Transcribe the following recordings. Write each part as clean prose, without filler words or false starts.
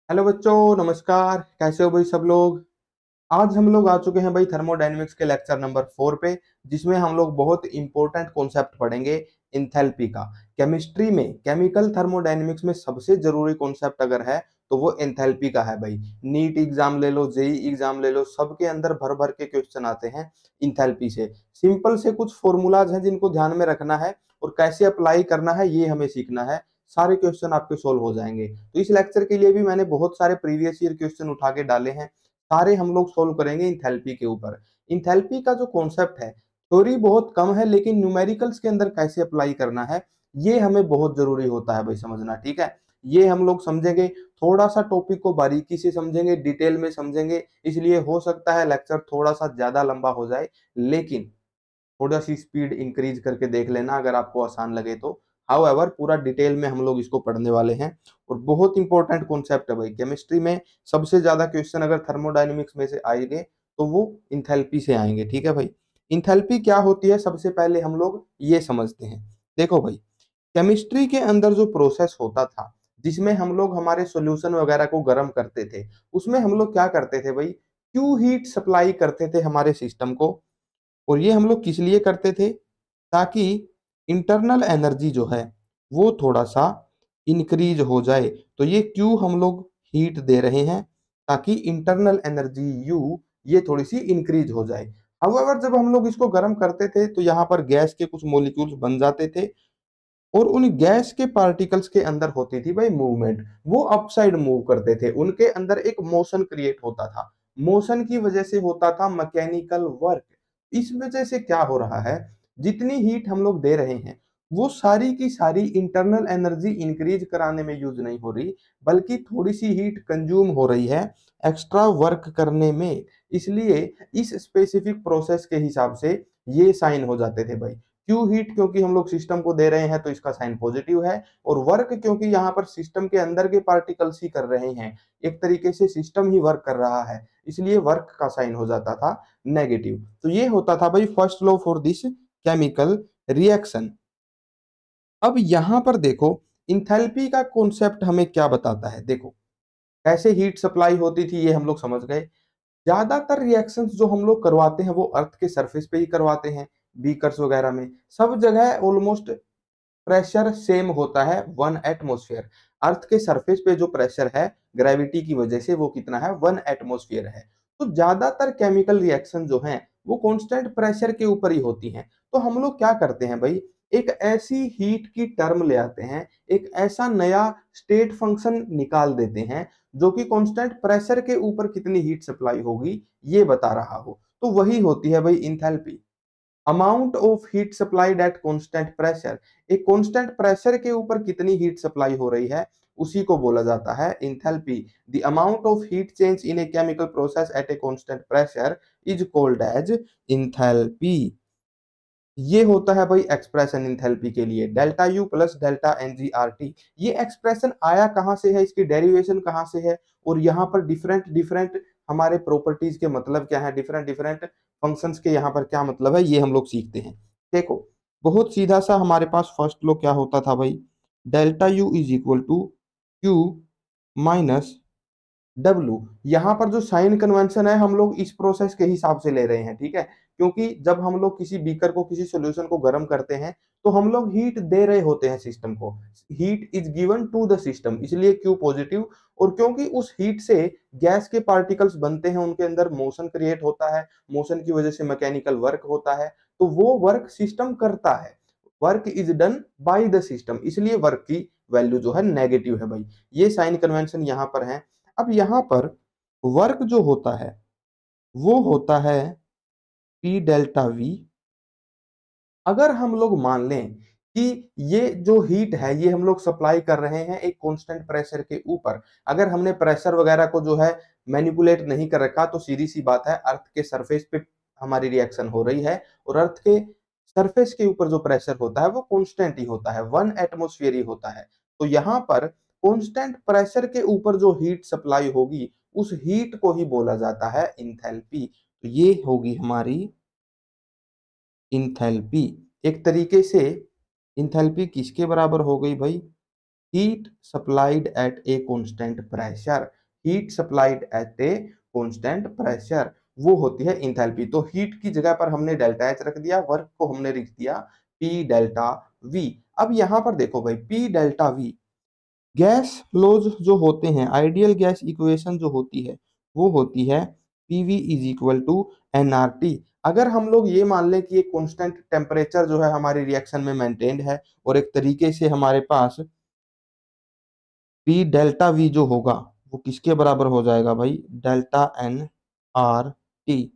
Hello बच्चों, नमस्कार। कैसे हो भाई सब लोग। आज हम लोग आ चुके हैं भाई थर्मोडायनेमिक्स के लेक्चर नंबर 4 पे, जिसमें हम लोग बहुत इंपॉर्टेंट कॉन्सेप्ट पढ़ेंगे इंथैल्पी का। केमिस्ट्री में, केमिकल थर्मोडायनेमिक्स में सबसे जरूरी कॉन्सेप्ट अगर है तो वो एंथैल्पी का है भाई। नीट एग्जाम ले लो, जेई एग्जाम ले लो, सबके अंदर भर भर के क्वेश्चन आते हैं इंथैल्पी से। सिंपल से कुछ फॉर्मूलाज हैं जिनको ध्यान में रखना है और कैसे अप्लाई करना है ये हमें सीखना है। सारे क्वेश्चन आपके सोल्व हो जाएंगे। तो इस लेक्चर के लिए भी मैंने बहुत सारे प्रीवियस ईयर क्वेश्चन उठा के डाले हैं, सारे हम लोग सोल्व करेंगे इंथैल्पी के ऊपर। इंथैल्पी का जो कॉन्सेप्ट है, थ्योरी बहुत कम है, लेकिन न्यूमेरिकल्स के अंदर कैसे अप्लाई करना है ये हमें बहुत जरूरी होता है भाई समझना। ठीक है, ये हम लोग समझेंगे। थोड़ा सा टॉपिक को बारीकी से समझेंगे, डिटेल में समझेंगे, इसलिए हो सकता है लेक्चर थोड़ा सा ज्यादा लंबा हो जाए, लेकिन थोड़ा सी स्पीड इंक्रीज करके देख लेना अगर आपको आसान लगे तो। हाउएवर पूरा डिटेल में हम लोग इसको पढ़ने वाले हैं और बहुत इंपॉर्टेंट कॉन्सेप्ट है भाई। केमिस्ट्री में सबसे ज्यादा क्वेश्चन अगर थर्मोडायनेमिक्स में से आएंगे तो वो इंथैल्पी से आएंगे। ठीक है भाई, इंथैल्पी क्या होती है सबसे पहले हम लोग ये समझते हैं। देखो भाई, केमिस्ट्री के अंदर जो प्रोसेस होता था जिसमें हम लोग हमारे सॉल्यूशन वगैरह को गर्म करते थे, उसमें हम लोग क्या करते थे भाई, क्यू हीट सप्लाई करते थे हमारे सिस्टम को। और ये हम लोग किस लिए करते थे, ताकि इंटरनल एनर्जी जो है वो थोड़ा सा इंक्रीज हो जाए। तो ये क्यू हम लोग हीट दे रहे हैं ताकि इंटरनल एनर्जी यू ये थोड़ी सी इंक्रीज हो जाए। हाउएवर जब हम लोग इसको गर्म करते थे तो यहाँ पर गैस के कुछ मॉलिक्यूल्स बन जाते थे और उन गैस के पार्टिकल्स के अंदर होती थी भाई मूवमेंट। वो अपसाइड मूव करते थे, उनके अंदर एक मोशन क्रिएट होता था। मोशन की वजह से होता था मैकेनिकल वर्क। इस वजह से क्या हो रहा है, जितनी हीट हम लोग दे रहे हैं वो सारी की सारी इंटरनल एनर्जी इंक्रीज कराने में यूज नहीं हो रही, बल्कि थोड़ी सी हीट कंज्यूम हो रही है एक्स्ट्रा वर्क करने में। इसलिए इस स्पेसिफिक प्रोसेस के हिसाब से ये साइन हो जाते थे भाई। क्यू हीट क्योंकि हम लोग सिस्टम को दे रहे हैं तो इसका साइन पॉजिटिव है, और वर्क क्योंकि यहाँ पर सिस्टम के अंदर के पार्टिकल्स ही कर रहे हैं, एक तरीके से सिस्टम ही वर्क कर रहा है, इसलिए वर्क का साइन हो जाता था नेगेटिव। तो ये होता था भाई first law for this chemical reaction. अब यहां पर देखो, इंथैल्पी का कॉन्सेप्ट हमें क्या बताता है। देखो, कैसे हीट सप्लाई होती थी ये हम लोग समझ गए। ज्यादातर रिएक्शंस जो हम लोग करवाते हैं वो अर्थ के सरफेस पे ही करवाते हैं, बीकर्स वगैरह में। सब जगह ऑलमोस्ट प्रेशर सेम होता है, 1 एटमोस्फेयर। अर्थ के सरफेस पे जो प्रेशर है ग्रेविटी की वजह से वो कितना है, 1 एटमोस्फेयर है। तो ज्यादातर केमिकल रिएक्शन जो है वो कांस्टेंट प्रेशर के ऊपर ही होती हैं। तो हम लोग क्या करते हैं भाई, एक ऐसी हीट की टर्म ले आते हैं, एक ऐसा नया स्टेट फंक्शन निकाल देते हैं जो कि कांस्टेंट प्रेशर के ऊपर कितनी हीट सप्लाई होगी ये बता रहा हो। तो वही होती है भाई enthalpy, amount of heat supplied at constant pressure. एक कांस्टेंट प्रेशर के ऊपर कितनी हीट सप्लाई हो रही है उसी को बोला जाता है enthalpy. The amount of heat change in a chemical process at a constant pressure is called as enthalpy. ये होता है भाई एक्सप्रेशन इंथैल्पी के लिए, delta U plus delta NGRT. ये एक्सप्रेशन आया कहां से है, इसकी डेरिवेशन कहां से है, और यहाँ पर डिफरेंट डिफरेंट हमारे प्रॉपर्टीज के मतलब क्या है, डिफरेंट डिफरेंट फंक्शंस के यहाँ पर क्या मतलब है, ये हम लोग सीखते हैं। देखो, बहुत सीधा सा हमारे पास फर्स्ट लॉ क्या होता था भाई, delta U is equal to Q minus W. यहाँ पर जो साइन कन्वेंशन है हम लोग इस प्रोसेस के हिसाब से ले रहे हैं। ठीक है, क्योंकि जब हम लोग किसी बीकर को, किसी सॉल्यूशन को गर्म करते हैं तो हम लोग हीट दे रहे होते हैं सिस्टम को, heat is given to the system, इसलिए क्यू पॉजिटिव। और क्योंकि उस हीट से गैस के पार्टिकल्स बनते हैं, उनके अंदर मोशन क्रिएट होता है, मोशन की वजह से मैकेनिकल वर्क होता है, तो वो वर्क सिस्टम करता है। Work is done by the system, इसलिए वर्क की वैल्यू जो है नेगेटिव है भाई। ये साइन कन्वेंशन यहाँ पर है। अब यहां पर वर्क जो होता है वो होता है पी डेल्टा वी। अगर हम लोग मान लें कि ये जो हीट है ये हम लोग सप्लाई कर रहे हैं एक कांस्टेंट प्रेशर के ऊपर, अगर हमने प्रेशर वगैरह को जो है मैनिपुलेट नहीं कर रखा तो सीधी सी बात है अर्थ के सरफेस पे हमारी रिएक्शन हो रही है, और अर्थ के सरफेस के ऊपर जो प्रेशर होता है वो कांस्टेंट ही होता है, 1 एटमोस्फियर ही होता है। तो यहाँ पर कांस्टेंट प्रेशर के ऊपर जो हीट सप्लाई होगी उस हीट को ही बोला जाता है इंथैल्पी। तो ये होगी हमारी इंथैल्पी। एक तरीके से इंथैल्पी किसके बराबर हो गई भाई, heat supplied eight a constant pressure, heat supplied eight a constant pressure, वो होती है इंथैल्पी। तो हीट की जगह पर हमने डेल्टा एच रख दिया, वर्क को हमने लिख दिया पी डेल्टा वी। अब यहां पर देखो भाई, P delta V, gas laws जो होते हैं, आइडियल गैस इक्वेशन जो होती है वो होती है PV is equal to NRT. अगर हम लोग ये मान लें कि एक कांस्टेंट टेम्परेचर जो है हमारी रिएक्शन में मेंटेन्ड है और एक तरीके से हमारे पास पी डेल्टा वी जो होगा वो किसके बराबर हो जाएगा भाई, डेल्टा एन आर टी।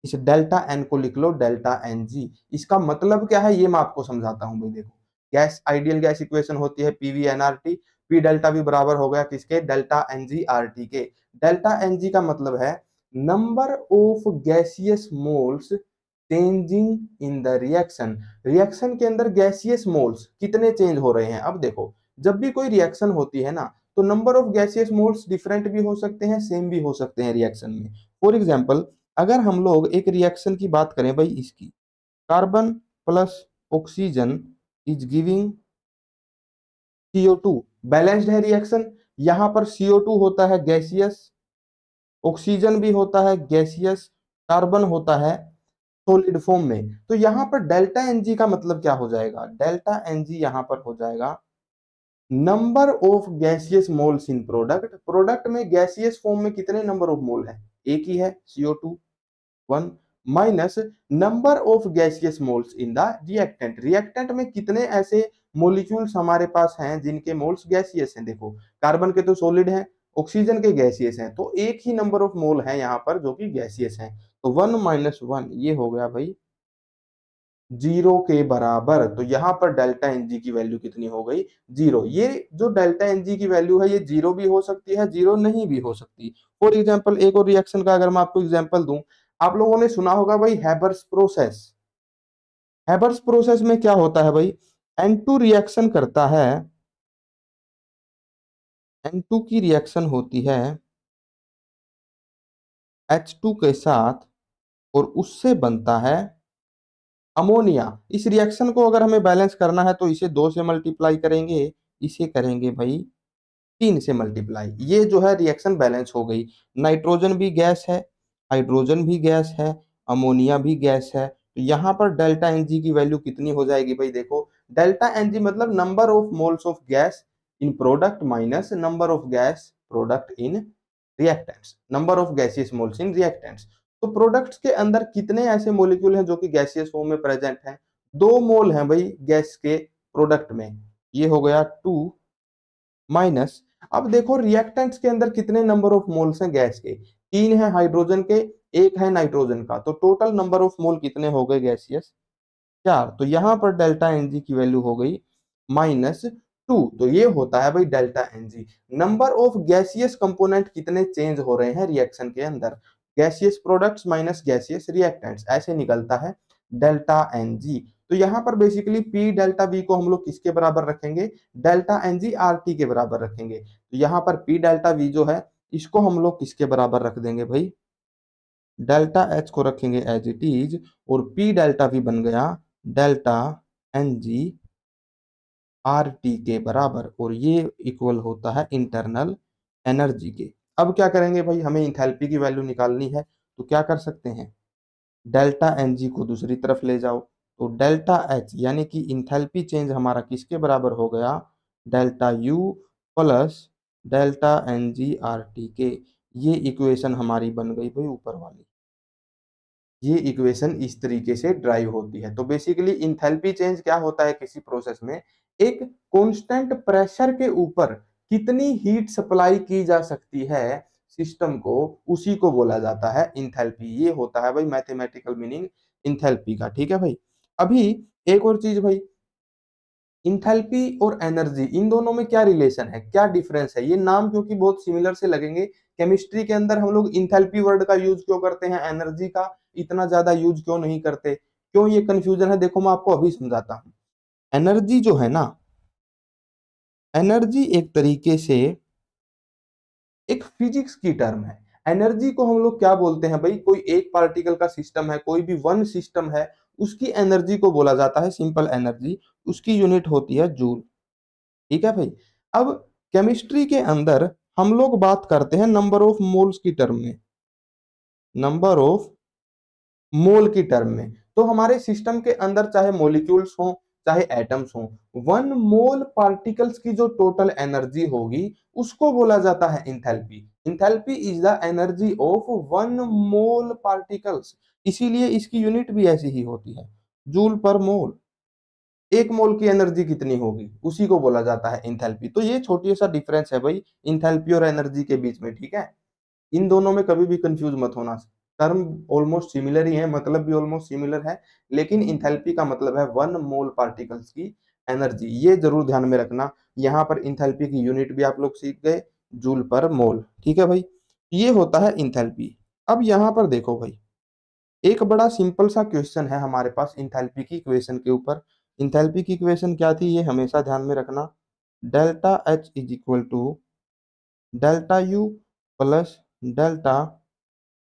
इस डेल्टा एन को लिख लो डेल्टा एन जी। इसका मतलब क्या है ये मैं आपको समझाता हूं भाई। देखो, गैस आइडियल गैस इक्वेशन होती है PV NRT, P delta V बराबर हो गया किसके, delta N G R T के। डेल्टा एन जी का मतलब है number of gaseous moles changing in the reaction. Reaction के अंदर गैसियस मोल्स कितने चेंज हो रहे हैं। अब देखो, जब भी कोई रिएक्शन होती है ना, तो number of gaseous moles different भी हो सकते हैं, सेम भी हो सकते हैं रिएक्शन में। फॉर एग्जाम्पल, अगर हम लोग एक रिएक्शन की बात करें भाई, इसकी carbon plus oxygen is giving CO2, balanced है रिएक्शन। यहां पर CO2 होता है गैसियस, ऑक्सीजन भी होता है गैसियस, कार्बन होता है सॉलिड फॉर्म में। तो यहां पर डेल्टा एनजी का मतलब क्या हो जाएगा, डेल्टा एनजी यहां पर हो जाएगा number of gaseous moles in product. Product में गैसियस फॉर्म में कितने नंबर ऑफ मोल है, एक ही है CO2 1, minus number of gaseous moles in the reactant. Reactant में कितने ऐसे मोलिक्यूल्स हमारे पास हैं जिनके मोल्स गैसियस हैं। देखो, कार्बन के तो सॉलिड हैं, ऑक्सीजन के गैसियस हैं, तो एक ही नंबर ऑफ मोल है यहाँ पर जो कि गैसियस हैं। तो 1 - 1 ये हो गया भाई 0 के बराबर। तो यहाँ पर डेल्टा एनजी की वैल्यू कितनी हो गई, 0। ये जो डेल्टा एनजी की वैल्यू है ये 0 भी हो सकती है, 0 नहीं भी हो सकती। फॉर एग्जाम्पल, एक और रिएक्शन का अगर मैं आपको एग्जाम्पल दूं, आप लोगों ने सुना होगा भाई हैबर्स प्रोसेस। हैबर्स प्रोसेस में क्या होता है भाई, N2 रिएक्शन करता है, N2 की रिएक्शन होती है H2 के साथ और उससे बनता है अमोनिया। इस रिएक्शन को अगर हमें बैलेंस करना है तो इसे 2 से मल्टीप्लाई करेंगे, इसे करेंगे भाई 3 से मल्टीप्लाई। ये जो है रिएक्शन बैलेंस हो गई। नाइट्रोजन भी गैस है, हाइड्रोजन भी गैस है, अमोनिया भी गैस है। तो यहाँ पर डेल्टा एनजी की वैल्यू कितनी हो जाएगी भाई, देखो डेल्टा एनजी मतलब number of moles of gas in product minus number of gas product in reactants, number of gaseous moles in reactants. तो प्रोडक्ट्स के अंदर कितने ऐसे मोलिक्यूल हैं जो कि गैसियस फॉर्म में प्रेजेंट हैं, 2 मोल हैं भाई गैस के प्रोडक्ट में, ये हो गया 2 माइनस। अब देखो रिएक्टेंट्स के अंदर कितने नंबर ऑफ मोल्स हैं गैस के, 3 है हाइड्रोजन के, 1 है नाइट्रोजन का। तो टोटल नंबर ऑफ मोल कितने हो गए गैसियस, 4। तो यहां पर डेल्टा एनजी की वैल्यू हो गई -2। तो ये होता है भाई delta NG, number of gaseous component कितने चेंज हो रहे हैं रिएक्शन के अंदर, gaseous products minus gaseous reactants, ऐसे निकलता है डेल्टा एनजी। तो यहाँ पर बेसिकली पी डेल्टा वी को हम लोग किसके बराबर रखेंगे, डेल्टा एनजी आर टी के बराबर रखेंगे। तो यहाँ पर पी डेल्टा वी जो है इसको हम लोग किसके बराबर रख देंगे भाई, डेल्टा एच को रखेंगे एज इट इज, और पी डेल्टा वी बन गया delta N G R T के बराबर, और ये इक्वल होता है इंटरनल एनर्जी के। अब क्या करेंगे भाई, हमें इंथैल्पी की वैल्यू निकालनी है, तो क्या कर सकते हैं, डेल्टा एन जी को दूसरी तरफ ले जाओ, तो डेल्टा एच यानी कि इंथैल्पी चेंज हमारा किसके बराबर हो गया, delta U plus delta N G R T के। ये इक्वेशन हमारी बन गई भाई ऊपर वाली। ये इक्वेशन इस तरीके से ड्राइव होती है। तो बेसिकली इंथैल्पी चेंज क्या होता है किसी प्रोसेस में, एक कांस्टेंट प्रेशर के ऊपर कितनी हीट सप्लाई की जा सकती है सिस्टम को, उसी को बोला जाता है इंथैल्पी। ये होता है भाई मैथमेटिकल मीनिंग इंथैल्पी का, ठीक है भाई। अभी एक और चीज भाई, इंथैल्पी और एनर्जी इन दोनों में क्या रिलेशन है, क्या डिफरेंस है। ये नाम क्योंकि बहुत सिमिलर से लगेंगे, केमिस्ट्री के अंदर हम लोग इंथैल्पी वर्ड का यूज क्यों करते हैं, एनर्जी का इतना ज्यादा यूज क्यों नहीं करते, क्यों ये कंफ्यूजन है, देखो मैं आपको अभी समझाता हूँ। एनर्जी जो है ना, एनर्जी एक तरीके से एक फिजिक्स की टर्म है। एनर्जी को हम लोग क्या बोलते हैं भाई, कोई एक पार्टिकल का सिस्टम है, कोई भी वन सिस्टम है, उसकी एनर्जी को बोला जाता है सिंपल एनर्जी, उसकी यूनिट होती है जूल, ठीक है भाई। अब केमिस्ट्री के अंदर हम लोग बात करते हैं नंबर ऑफ मोल्स की टर्म में, नंबर ऑफ मोल की टर्म में। तो हमारे सिस्टम के अंदर चाहे मॉलिक्यूल्स हो चाहे एटम्स हो, 1 मोल पार्टिकल्स की जो टोटल एनर्जी होगी उसको बोला जाता है enthalpy. Enthalpy is the energy of 1 mole particles, इसीलिए इसकी यूनिट भी ऐसी ही होती है, जूल पर मोल। 1 मोल की एनर्जी कितनी होगी उसी को बोला जाता है इंथैल्पी। तो ये छोटी सा डिफरेंस है भाई इंथैल्पी और एनर्जी के बीच में, ठीक है। इन दोनों में कभी भी कंफ्यूज मत होना, टर्म ऑलमोस्ट सिमिलर ही है, मतलब भी ऑलमोस्ट सिमिलर है, लेकिन इंथैल्पी का मतलब है 1 मोल पार्टिकल्स की एनर्जी, ये जरूर ध्यान में रखना। यहाँ पर इंथैल्पी की यूनिट भी आप लोग सीख गए, जूल पर मोल, ठीक है भाई। ये होता है इंथैल्पी। अब यहाँ पर देखो भाई, एक बड़ा सिंपल सा क्वेश्चन है हमारे पास इंथैल्पी की इक्वेशन के ऊपर। इंथैल्पी की इक्वेशन क्या थी ये हमेशा ध्यान में रखना, delta H is equal to delta U plus delta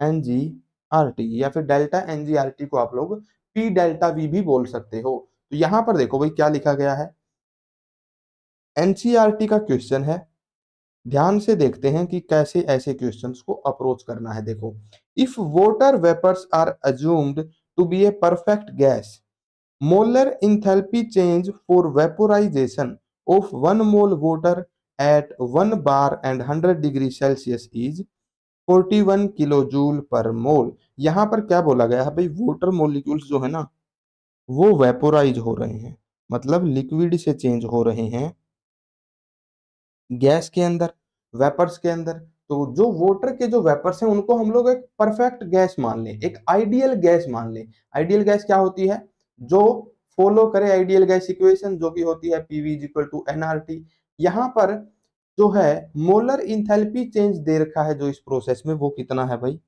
N G R T, या फिर delta N G R T को आप लोग पी डेल्टा वी भी बोल सकते हो। तो यहां पर देखो भाई क्या लिखा गया है, एनसीईआरटी का क्वेश्चन है। ध्यान से देखते हैं कि कैसे ऐसे क्वेश्चंस को अप्रोच करना है। देखो, if water vapours are assumed to be a perfect gas, molar enthalpy change for vaporization of 1 mole water at 1 bar and 100 degree Celsius is 41 kilojoule पर मोल। यहां पर क्या बोला गया है भाई, वाटर मॉलिक्यूल्स जो है ना वो वेपोराइज हो रहे हैं, मतलब लिक्विड से चेंज हो रहे हैं गैस के अंदर, वेपर्स के अंदर। तो जो वाटर के जो वेपर्स हैं उनको हम लोग एक परफेक्ट गैस मान लें, एक आइडियल गैस मान लें। आइडियल गैस क्या होती है, जो फॉलो करे आइडियल गैस इक्वेशन, जो कि होती है PV is equal to NRT. यहाँ पर जो है मोलर इंथैल्पी चेंज दे रखा है जो इस प्रोसेस में, वो कितना है भाई,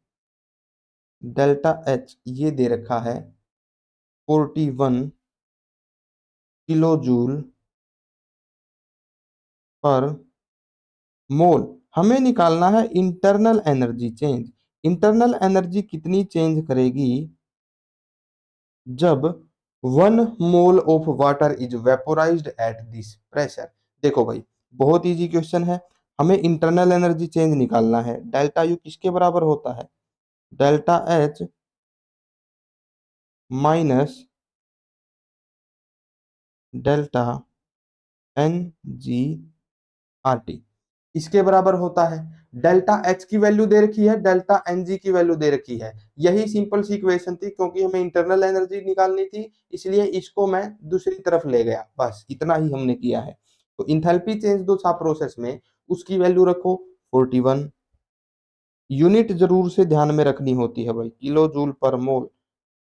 डेल्टा एच ये दे रखा है 41 किलो जूल पर मोल। हमें निकालना है internal energy change. Internal energy कितनी चेंज करेगी जब 1 mole of water is vaporised at this pressure. देखो भाई बहुत इजी क्वेश्चन है, हमें इंटरनल एनर्जी चेंज निकालना है। डेल्टा यू किसके बराबर होता है, delta H minus delta N G R T, इसके बराबर होता है। डेल्टा एच की वैल्यू दे रखी है, डेल्टा एन जी की वैल्यू दे रखी है। यही सिंपल सी इक्वेशन थी, क्योंकि हमें इंटरनल एनर्जी निकालनी थी इसलिए इसको मैं दूसरी तरफ ले गया, बस इतना ही हमने किया है। तो इंथैल्पी चेंज दो था प्रोसेस में, उसकी वैल्यू रखो 41। यूनिट जरूर से ध्यान में रखनी होती है भाई, किलो जूल पर मोल।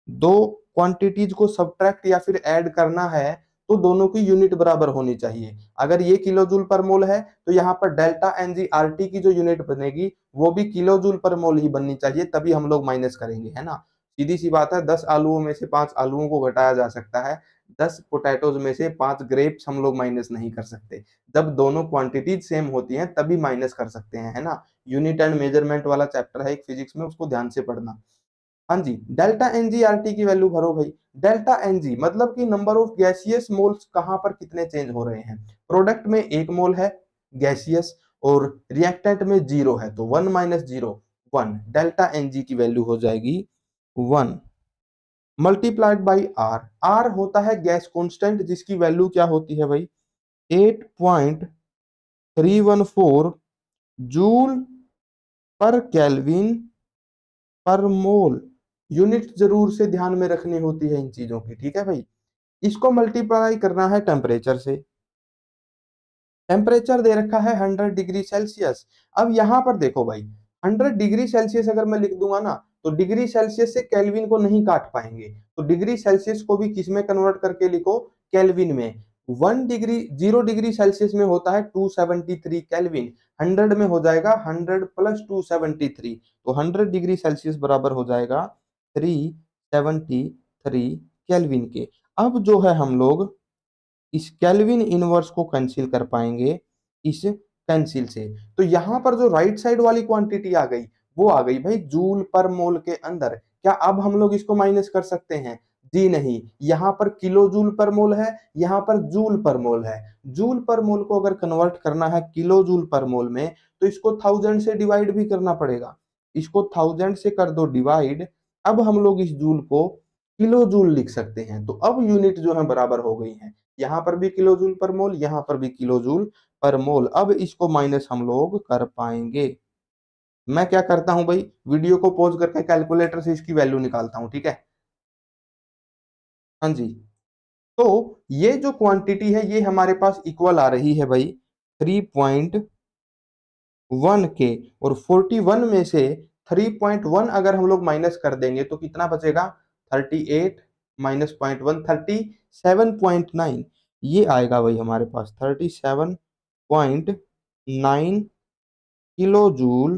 दो क्वांटिटीज को सब्ट्रैक्ट या फिर ऐड करना है तो दोनों की यूनिट बराबर होनी चाहिए। अगर ये किलो जूल पर मोल है तो यहाँ पर delta N G R T की जो यूनिट बनेगी वो भी किलो जूल पर मोल ही बननी चाहिए, तभी हम लोग माइनस करेंगे, है ना। सीधी सी बात है, 10 आलूओं में से 5 आलूओं को घटाया जा सकता है, 10 पोटैटोज में से 5 ग्रेप्स हम लोग माइनस नहीं कर सकते। जब दोनों क्वांटिटीज सेम होती हैं तभी माइनस कर सकते हैं, है ना। यूनिट एंड मेजरमेंट वाला चैप्टर है एक फिजिक्स में, उसको ध्यान से पढ़ना। हाँ जी, डेल्टा एनजीआरटी की वैल्यू भरो भाई। डेल्टा एनजी मतलब कि नंबर ऑफ गैसियस मोल्स कहां पर कितने चेंज हो रहे हैं। प्रोडक्ट में 1 मोल है गैसियस और रिएक्टेंट में 0 है, तो 1 माइनस 0 1। डेल्टा एनजी की वैल्यू हो जाएगी 1 मल्टीप्लाइड बाई आर। आर होता है गैस कांस्टेंट जिसकी वैल्यू क्या होती है भाई, 8.314 जूल पर केल्विन पर मोल। यूनिट जरूर से ध्यान में रखनी होती है इन चीजों की, ठीक है भाई। इसको मल्टीप्लाई करना है टेम्परेचर से। टेम्परेचर दे रखा है 100 डिग्री सेल्सियस। अब यहां पर देखो भाई 100 डिग्री सेल्सियस अगर मैं लिख दूंगा ना तो डिग्री सेल्सियस से केल्विन को नहीं काट पाएंगे, तो डिग्री सेल्सियस को भी किस में कन्वर्ट करके लिखो, केल्विन में। 0 डिग्री सेल्सियस में होता है 273 केल्विन, 100 में हो जाएगा 100 प्लस 273, तो 100 डिग्री सेल्सियस बराबर हो जाएगा 373 केल्विन के। अब जो है हम लोग इस केल्विन इनवर्स को कैंसिल कर पाएंगे इस कैंसिल से, तो यहां पर जो राइट साइड वाली क्वांटिटी आ गई वो आ गई भाई जूल पर मोल के अंदर। क्या अब हम लोग इसको माइनस कर सकते हैं, जी नहीं, यहाँ पर किलो जूल पर मोल है, यहाँ पर जूल पर मोल है। जूल पर मोल को अगर कन्वर्ट करना है किलो जूल पर मोल में, तो इसको 1000 से डिवाइड भी करना पड़ेगा। इसको 1000 से कर दो डिवाइड। अब हम लोग इस जूल को किलो जूल लिख सकते हैं। तो अब यूनिट जो है बराबर हो गई है, यहाँ पर भी किलो जूल पर मोल, यहाँ पर भी किलो जूल पर मोल। अब इसको माइनस हम लोग कर पाएंगे। मैं क्या करता हूं भाई, वीडियो को पॉज करके कैलकुलेटर से इसकी वैल्यू निकालता हूं, ठीक है। हाँ जी। तो ये जो क्वांटिटी है ये हमारे पास इक्वल आ रही है भाई 3.1 के, और 41 में से 3.1 अगर हम लोग माइनस कर देंगे तो कितना बचेगा, 38 माइनस 0.1 37.9। ये आएगा भाई हमारे पास 37.9 किलो जूल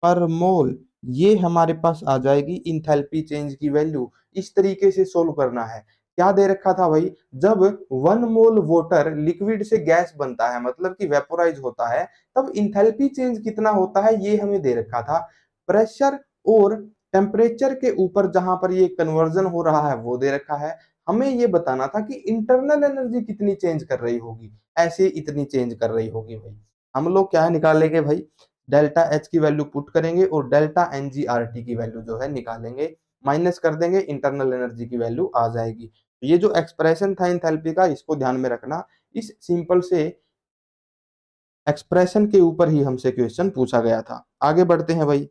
पर मोल। ये हमारे पास आ जाएगी इंथैल्पी चेंज की वैल्यू। इस तरीके से सोल्व करना है। क्या दे रखा था भाई, जब 1 मोल वाटर लिक्विड से गैस बनता है, मतलब कि वेपोराइज होता है, तब इंथैल्पी चेंज कितना होता है ये हमें दे रखा था। प्रेशर और टेम्परेचर के ऊपर जहां पर ये कन्वर्जन हो रहा है वो दे रखा है। हमें ये बताना था कि इंटरनल एनर्जी कितनी चेंज कर रही होगी, ऐसे इतनी चेंज कर रही होगी भाई। हम लोग क्या निकालेंगे भाई, डेल्टा एच की वैल्यू पुट करेंगे और डेल्टा एनजीआरटी की वैल्यू जो है निकालेंगे, माइनस कर देंगे, इंटरनल एनर्जी की वैल्यू आ जाएगी। ये जो एक्सप्रेशन था एंथैल्पी का, इसको ध्यान में रखना। इस सिंपल से एक्सप्रेशन के ऊपर ही हमसे क्वेश्चन पूछा गया था। आगे बढ़ते हैं भाई।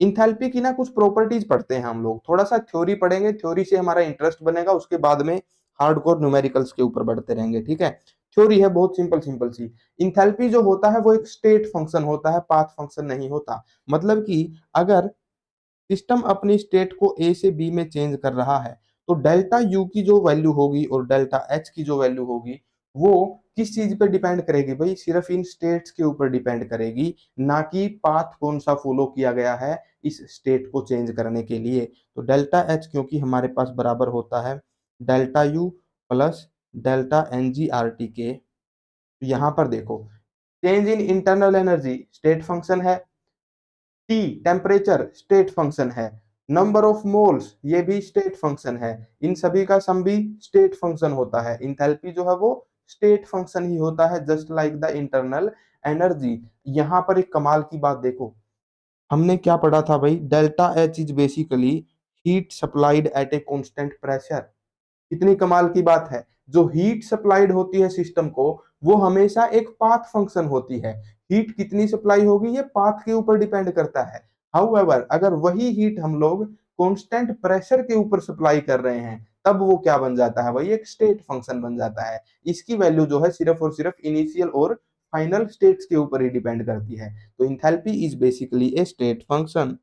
इंथैल्पी की ना कुछ प्रॉपर्टीज पढ़ते हैं हम लोग, थोड़ा सा थ्योरी पढ़ेंगे, थ्योरी से हमारा इंटरेस्ट बनेगा, उसके बाद में हार्डकोर न्यूमेरिकल्स के ऊपर बढ़ते रहेंगे, ठीक है। थ्योरी है बहुत सिंपल सिंपल सी। इंथैल्पी जो होता है वो एक स्टेट फंक्शन होता है, पाथ फंक्शन नहीं होता। मतलब कि अगर सिस्टम अपनी स्टेट को ए से बी में चेंज कर रहा है, तो डेल्टा यू की जो वैल्यू होगी और डेल्टा एच की जो वैल्यू होगी वो किस चीज पे डिपेंड करेगी भाई, सिर्फ इन स्टेट्स के ऊपर डिपेंड करेगी, ना कि पाथ कौन सा फॉलो किया गया है इस स्टेट को चेंज करने के लिए। तो डेल्टा एच क्योंकि हमारे पास बराबर होता है delta U plus delta N G R T के। तो यहाँ पर देखो, change in internal energy state function है, टी टेम्परेचर स्टेट फंक्शन है, नंबर ऑफ मोल्स ये भी स्टेट फंक्शन है, इन सभी का सम भी स्टेट फंक्शन होता है। इंथैल्पी जो है वो स्टेट फंक्शन ही होता है, just like the internal energy. यहाँ पर एक कमाल की बात देखो, हमने क्या पढ़ा था भाई, delta H is basically heat supplied eight a constant pressure. कितनी कमाल की बात है, जो हीट सप्लाइड होती है सिस्टम को वो हमेशा एक पाथ फंक्शन होती है। हीट कितनी सप्लाई होगी ये पाथ के ऊपर डिपेंड करता है। हाउएवर अगर वही हीट हम लोग कांस्टेंट प्रेशर के ऊपर सप्लाई कर रहे हैं, तब वो क्या बन जाता है भाई, एक स्टेट फंक्शन बन जाता है। इसकी वैल्यू जो है सिर्फ और सिर्फ इनिशियल और फाइनल स्टेट्स के ऊपर ही डिपेंड करती है। तो enthalpy is basically A state function.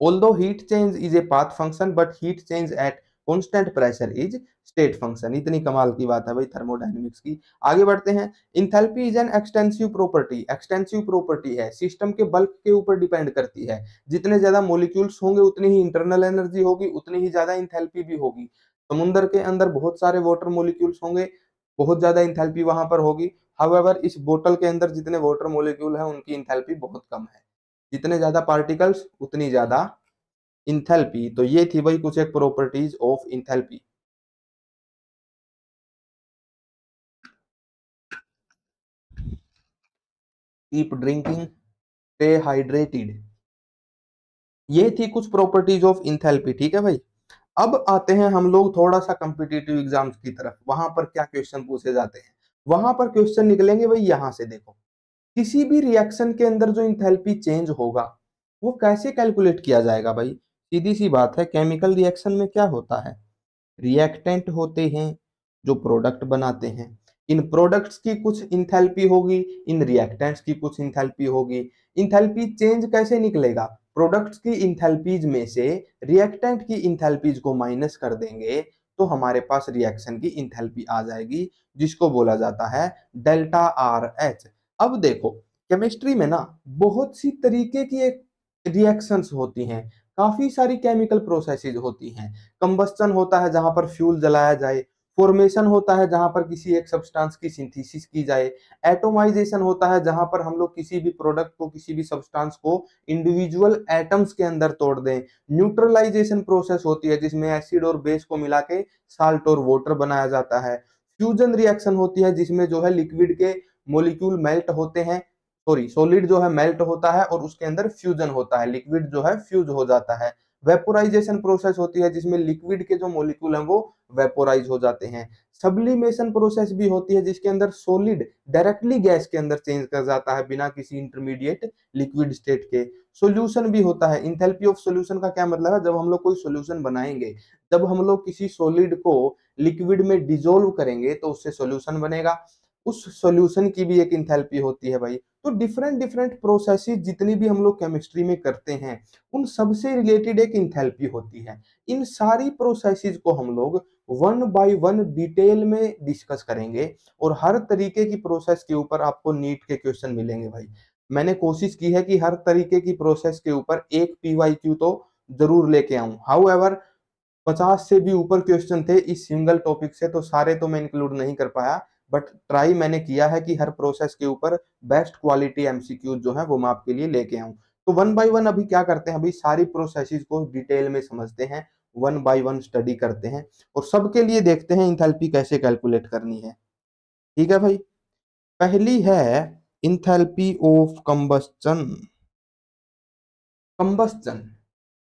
Although heat change is a path function, but heat change at constant pressure is state function। इतनी कमाल की बात है भाई थर्मोडायनेमिक्स की। आगे बढ़ते हैं। Enthalpy is an extensive property. Extensive property है, सिस्टम के बल्क के ऊपर डिपेंड करती है। जितने ज्यादा मॉलिक्यूल्स होंगे उतनी ही इंटरनल एनर्जी होगी, उतनी ही ज्यादा इंथैल्पी भी होगी। समुद्र के अंदर बहुत सारे वाटर मॉलिक्यूल्स होंगे, बहुत ज्यादा इंथैल्पी वहां पर होगी। हाउएवर इस बोतल के अंदर जितने वाटर मॉलिक्यूल है उनकी इंथैल्पी बहुत कम है। जितने ज्यादा पार्टिकल्स उतनी ज्यादा इंथैल्पी। तो ये थी भाई कुछ एक properties of enthalpy. Keep drinking, stay hydrated. ये थी कुछ प्रॉपर्टीज ऑफ इंथैल्पी, ठीक है भाई। अब आते हैं हम लोग थोड़ा सा कम्पिटिटिव एग्जाम्स की तरफ। वहां पर क्या क्वेश्चन पूछे जाते हैं, वहां पर क्वेश्चन निकलेंगे भाई यहां से देखो। किसी भी रिएक्शन के अंदर जो इंथैल्पी चेंज होगा वो कैसे कैलकुलेट किया जाएगा भाई। सीधी सी बात है, केमिकल रिएक्शन में क्या होता है, रिएक्टेंट होते हैं जो प्रोडक्ट बनाते हैं। इन प्रोडक्ट्स की कुछ इंथैल्पी होगी, इन रिएक्टेंट्स की कुछ इंथैल्पी होगी। इंथैल्पी चेंज कैसे निकलेगा, प्रोडक्ट्स की इंथैल्पीज में से रिएक्टेंट की इंथैल्पीज को माइनस कर देंगे तो हमारे पास रिएक्शन की इंथैल्पी आ जाएगी, जिसको बोला जाता है डेल्टा आर एच। अब देखो, केमिस्ट्री में ना बहुत सी तरीके की एक रिएक्शंस होती हैं, काफी सारी केमिकल प्रोसेसेस होती हैं। कंबस्टन होता है जहां पर फ्यूल जलाया जाए, फॉर्मेशन होता है जहां पर किसी एक सब्सटेंस की सिंथेसिस की जाए। एटोमाइजेशन होता है जहां पर हम लोग किसी भी प्रोडक्ट को, किसी भी सब्सटेंस को इंडिविजुअल एटम्स के अंदर तोड़ दें। न्यूट्रलाइजेशन प्रोसेस होती है जिसमें एसिड और बेस को मिला के साल्ट और वाटर बनाया जाता है। फ्यूजन रिएक्शन होती है जिसमें जो है लिक्विड के मोलिक्यूल मेल्ट होते हैं, सॉरी सॉलिड जो है मेल्ट होता है और उसके अंदर फ्यूजन होता है, लिक्विड जो है फ्यूज हो जाता है। वेपोराइजेशन प्रोसेस होती है जिसमें लिक्विड के जो मोलिक्यूल हैं वो वेपोराइज हो जाते हैं। सब्लिमेशन प्रोसेस भी होती है जिसके अंदर सॉलिड डायरेक्टली गैस के अंदर चेंज कर जाता है बिना किसी इंटरमीडिएट लिक्विड स्टेट के। सॉल्यूशन भी होता है। इंथैल्पी ऑफ सॉल्यूशन का क्या मतलब है, जब हम लोग कोई सॉल्यूशन बनाएंगे, जब हम लोग किसी सॉलिड को लिक्विड में डिसोल्व करेंगे तो उससे सॉल्यूशन बनेगा, उस सॉल्यूशन की भी एक इंथैल्पी होती है भाई। तो डिफरेंट डिफरेंट प्रोसेसेस जितनी भी हम लोग केमिस्ट्री में करते हैं उन सबसे रिलेटेड एक इंथैल्पी होती है। इन सारी प्रोसेसेस को हम लोग वन बाय वन डिटेल में डिस्कस करेंगे और हर तरीके की प्रोसेस के ऊपर आपको नीट के क्वेश्चन मिलेंगे भाई। मैंने कोशिश की है कि हर तरीके की प्रोसेस के ऊपर एक पीवाईक्यू तो जरूर लेके आऊं। हाउएवर 50 से भी ऊपर क्वेश्चन थे इस सिंगल टॉपिक से, तो सारे तो मैं इंक्लूड नहीं कर पाया, बट ट्राई मैंने किया है कि हर प्रोसेस के ऊपर बेस्ट क्वालिटी एमसीक्यू जो है वो मैं आपके लिए लेके आऊं। तो वन बाय वन अभी क्या करते हैं, अभी सारी प्रोसेसेस को डिटेल में समझते हैं, वन बाय वन स्टडी करते हैं और सबके लिए देखते हैं इंथैल्पी कैसे कैलकुलेट करनी है। ठीक है भाई। पहली है enthalpy of combustion. Combustion,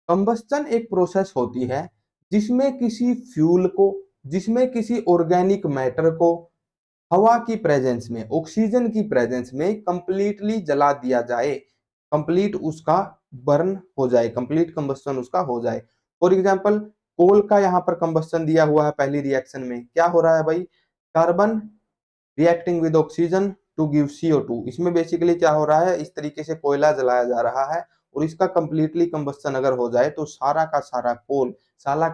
combustion एक प्रोसेस होती है जिसमें किसी फ्यूल को, जिसमें किसी ऑर्गेनिक मैटर को हवा की प्रेजेंस में, ऑक्सीजन की प्रेजेंस में कंप्लीटली जला दिया जाए, कंप्लीट उसका बर्न हो जाए, कंप्लीट कंबस्चन उसका हो जाए। फॉर एग्जांपल कोल का यहाँ पर कंबस्चन दिया हुआ है, पहली रिएक्शन में क्या हो रहा है भाई, carbon reacting with oxygen to give CO2। इसमें बेसिकली क्या हो रहा है, इस तरीके से कोयला जलाया जा रहा है और इसका कंप्लीटली कंबस्चन अगर हो जाए तो सारा का सारा कोल, सारा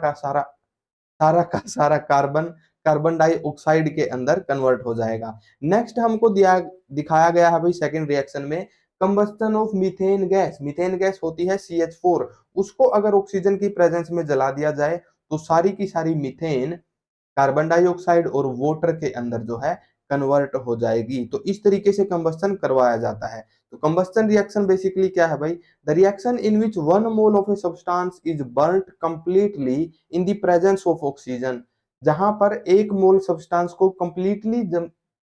कार्बन कार्बन डाइऑक्साइड के अंदर कन्वर्ट हो जाएगा। नेक्स्ट हमको दिखाया गया है भाई सेकंड रिएक्शन में combustion of methane gas. Methane gas होती है CH4, उसको अगर ऑक्सीजन की प्रेजेंस में जला दिया जाए तो सारी की सारी मीथेन कार्बन डाइऑक्साइड और वाटर के अंदर जो है कन्वर्ट हो जाएगी। तो इस तरीके से कंबस्टन करवाया जाता है। तो कंबस्टन रिएक्शन बेसिकली क्या है भाई, the reaction in which 1 mole of a substance is burned completely in the presence of oxygen. जहां पर 1 मोल सब्सटेंस को कंप्लीटली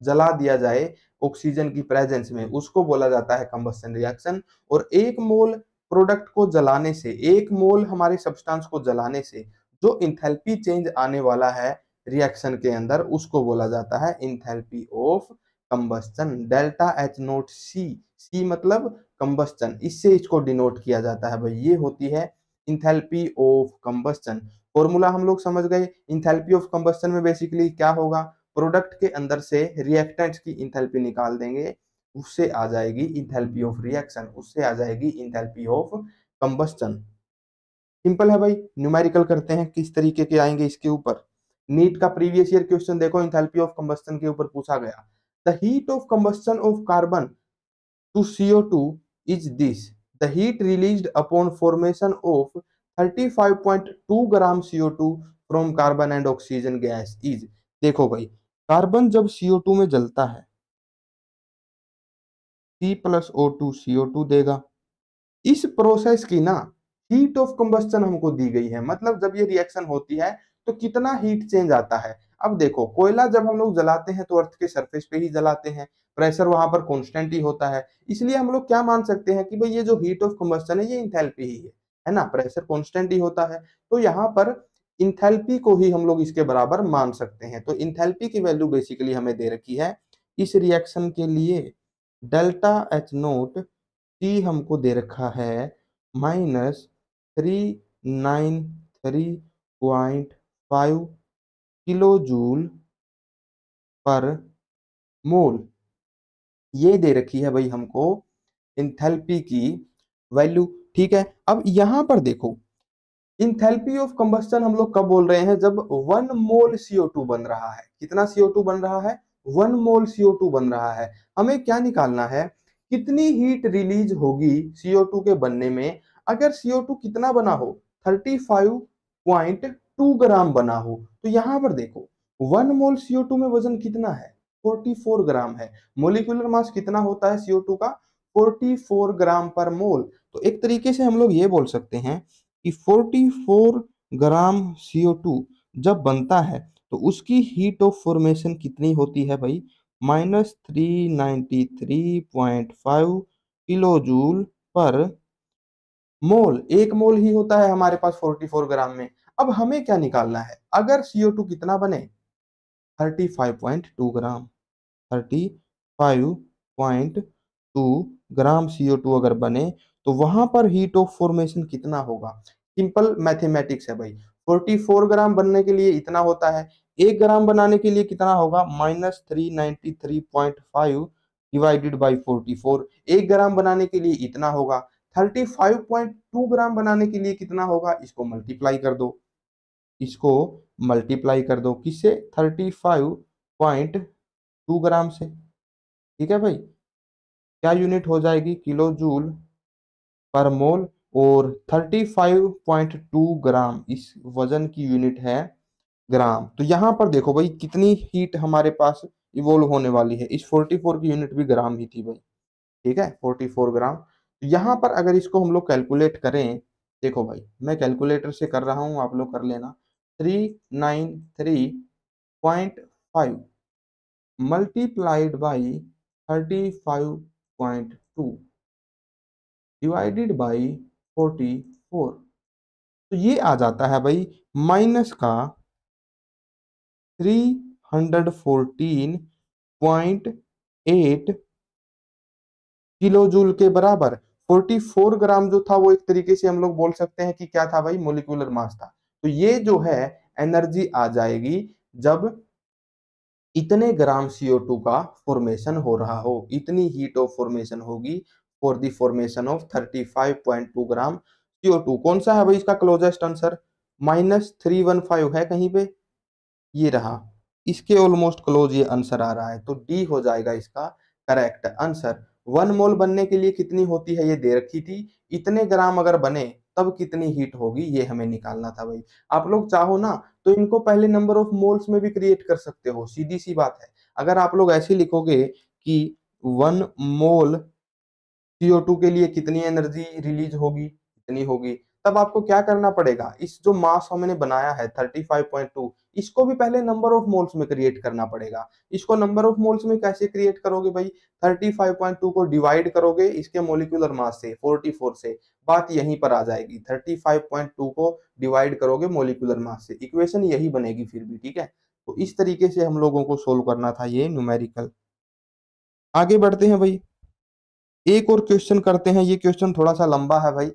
जला दिया जाए ऑक्सीजन की प्रेजेंस में, उसको बोला जाता है कंबस्टन रिएक्शन। और 1 मोल प्रोडक्ट को जलाने से, 1 मोल हमारे सब्सटेंस को जलाने से जो इंथैल्पी चेंज आने वाला है रिएक्शन के अंदर, उसको बोला जाता है enthalpy of combustion. Delta H note C, C मतलब कंबस्टन, इससे इसको डिनोट किया जाता है भाई। ये होती है इंथैल्पी ऑफ कंबस्टन। फॉर्मूला हम लोग समझ गए। इंथैल्पी ऑफ कंबस्टन में बेसिकली क्या होगा, प्रोडक्ट के अंदर से रिएक्टेंट्स की इंथैल्पी निकाल देंगे, उससे आ जाएगी इंथैल्पी ऑफ रिएक्शन, उससे आ जाएगी इंथैल्पी ऑफ कंबस्टन। सिंपल है भाई। न्यूमेरिकल करते हैं किस तरीके के आएंगे इसके ऊपर। नीट का प्रीवियस ईयर क्वेश्चन देखो, इंथैल्पी ऑफ कंबस्टन के ऊपर पूछा गया, the heat of combustion of carbon to CO2 is this, the heat released upon formation of 35.2 gram CO2 from carbon and oxygen gas is। देखो भाई, carbon जब CO2 में जलता है C प्लस O2 CO2 देगा। इस प्रोसेस की ना हीट ऑफ कंबस्टन हमको दी गई है, मतलब जब ये रिएक्शन होती है तो कितना हीट चेंज आता है। अब देखो कोयला जब हम लोग जलाते हैं तो अर्थ के सरफेस पे ही जलाते हैं, प्रेशर वहां पर कांस्टेंट ही होता है, इसलिए हम लोग क्या मान सकते हैं कि भाई ये जो हीट ऑफ कंबस्टन है ये इंथैल्पी ही है ना, प्रेशर कांस्टेंट ही होता है। तो यहाँ पर इंथैल्पी को ही हम लोग इसके बराबर मान सकते हैं। तो इंथैल्पी की वैल्यू बेसिकली हमें दे रखी है इस रिएक्शन के लिए, डेल्टा H नोट C हमको दे रखा है -393.5 किलो जूल पर मोल। ये दे रखी है भाई हमको इंथैल्पी की वैल्यू। ठीक है, अब यहां पर देखो इंथैल्पी ऑफ कंबस्टन हम लोग कब बोल रहे हैं, जब 1 मोल CO2 बन रहा है। कितना CO2 बन रहा है, 1 मोल CO2 बन रहा है। हमें क्या निकालना है, कितनी हीट रिलीज होगी CO2 के बनने में। अगर CO2 कितना बना हो, 35.2 ग्राम बना हो, तो यहां पर देखो 1 मोल CO2 में वजन कितना है? 44 ग्राम है। मोलिकुलर मास कितना होता है CO2 का? 44 ग्राम पर मोल। तो एक तरीके से हम लोग ये बोल सकते हैं कि 44 ग्राम CO2 जब बनता है तो उसकी हीट ऑफ फॉर्मेशन कितनी होती है भाई? -393.5 किलो जूल पर मोल। एक मोल ही होता है हमारे पास 44 ग्राम में। अब हमें क्या निकालना है? अगर CO2 कितना बने? 35.2 ग्राम। 35.2 ग्राम CO2 अगर बने तो वहां पर हीट ऑफ फॉर्मेशन कितना होगा? सिंपल मैथमेटिक्स है भाई। 44 ग्राम बनने के लिए इतना होता है, 1 ग्राम बनाने के लिए कितना होगा? -393.5 डिवाइडेड बाई 44। 1 ग्राम बनाने के लिए इतना होगा। 35.2 ग्राम बनाने के लिए कितना होगा? इसको मल्टीप्लाई कर दो। इसको मल्टीप्लाई कर दो किससे? 35.2 ग्राम से। ठीक है भाई। क्या यूनिट हो जाएगी? किलो जूल पर मोल। और 35.2 ग्राम इस वजन की यूनिट है ग्राम। तो यहां पर देखो भाई कितनी हीट हमारे पास इवोल्व होने वाली है। इस 44 की यूनिट भी ग्राम ही थी भाई। ठीक है, 44 ग्राम। तो यहाँ पर अगर इसको हम लोग कैलकुलेट करें, देखो भाई मैं कैलकुलेटर से कर रहा हूँ, आप लोग कर लेना। 393.5 मल्टीप्लाइड बाई 35.2 डिवाइडेड बाई 44। तो ये आ जाता है भाई माइनस का 314.8 किलो जूल के बराबर। 44 ग्राम जो था वो एक तरीके से हम लोग बोल सकते हैं कि क्या था भाई? मोलिकुलर मास था। तो ये जो है एनर्जी आ जाएगी जब इतने ग्राम CO2 का फॉर्मेशन हो रहा हो, इतनी हीट ऑफ फॉर्मेशन होगी for the formation of 35.2 gram CO2। कौन सा है भाई इसका क्लोजेस्ट आंसर? -315 है कहीं पे? ये रहा। इसके ऑलमोस्ट क्लोज ये आंसर आ रहा है, तो डी हो जाएगा इसका करेक्ट आंसर। 1 मोल बनने के लिए कितनी होती है ये दे रखी थी। इतने ग्राम अगर बने तब कितनी हीट होगी ये हमें निकालना था भाई। आप लोग चाहो ना तो इनको पहले नंबर ऑफ मोल्स में भी क्रिएट कर सकते हो, सीधी सी बात है। अगर आप लोग ऐसे लिखोगे कि 1 मोल CO2 के लिए कितनी एनर्जी रिलीज होगी, इतनी होगी, तब आपको क्या करना पड़ेगा? इस जो मास हमने बनाया है 35.2, इसको भी पहले नंबर ऑफ मोल्स में क्रिएट करना पड़ेगा। इसको नंबर ऑफ मोल्स में कैसे क्रिएट करोगे भाई? 35.2 को डिवाइड करोगे इसके मोलिकुलर मास से 44 से, बात यहीं पर आ जाएगी। 35.2 को डिवाइड करोगे मोलिकुलर मास से, इक्वेशन यही बनेगी फिर भी। ठीक है, तो इस तरीके से हम लोगों को सोल्व करना था ये न्यूमेरिकल। आगे बढ़ते हैं भाई, एक और क्वेश्चन करते हैं। ये क्वेश्चन थोड़ा सा लंबा है भाई,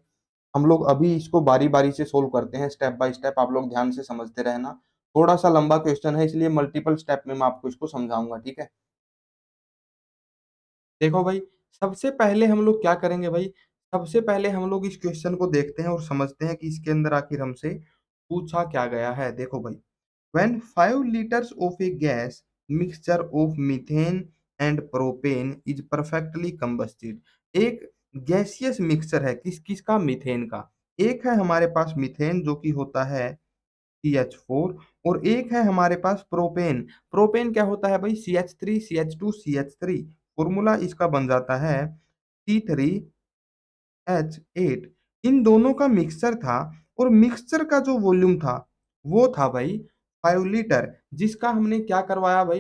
हम लोग अभी इसको बारी बारी से सोल्व करते हैं, स्टेप बाय स्टेप। आप लोग ध्यान से समझते रहना। थोड़ा सा लंबा क्वेश्चन है इसलिए मल्टीपल स्टेप में मैं आपको इसको समझाऊंगा। ठीक है, देखो भाई सबसे पहले हम लोग क्या करेंगे भाई? सबसे पहले हम लोग इस क्वेश्चन को देखते हैं और समझते हैं कि इसके अंदर आखिर हमसे पूछा क्या गया है। देखो भाई, when 5 liters of a gas mixture of methane and propane is perfectly combusted। एक गैसियस मिक्सचर है किसका? मीथेन का। एक है हमारे पास मीथेन जो कि होता है CH4, और एक है हमारे पास प्रोपेन। प्रोपेन क्या होता है भाई? CH3 CH2 CH3। फॉर्मूला इसका बन जाता है C3H8। इन दोनों का मिक्सचर था, और मिक्सचर का जो वॉल्यूम था वो था भाई 5 लीटर, जिसका हमने क्या करवाया भाई?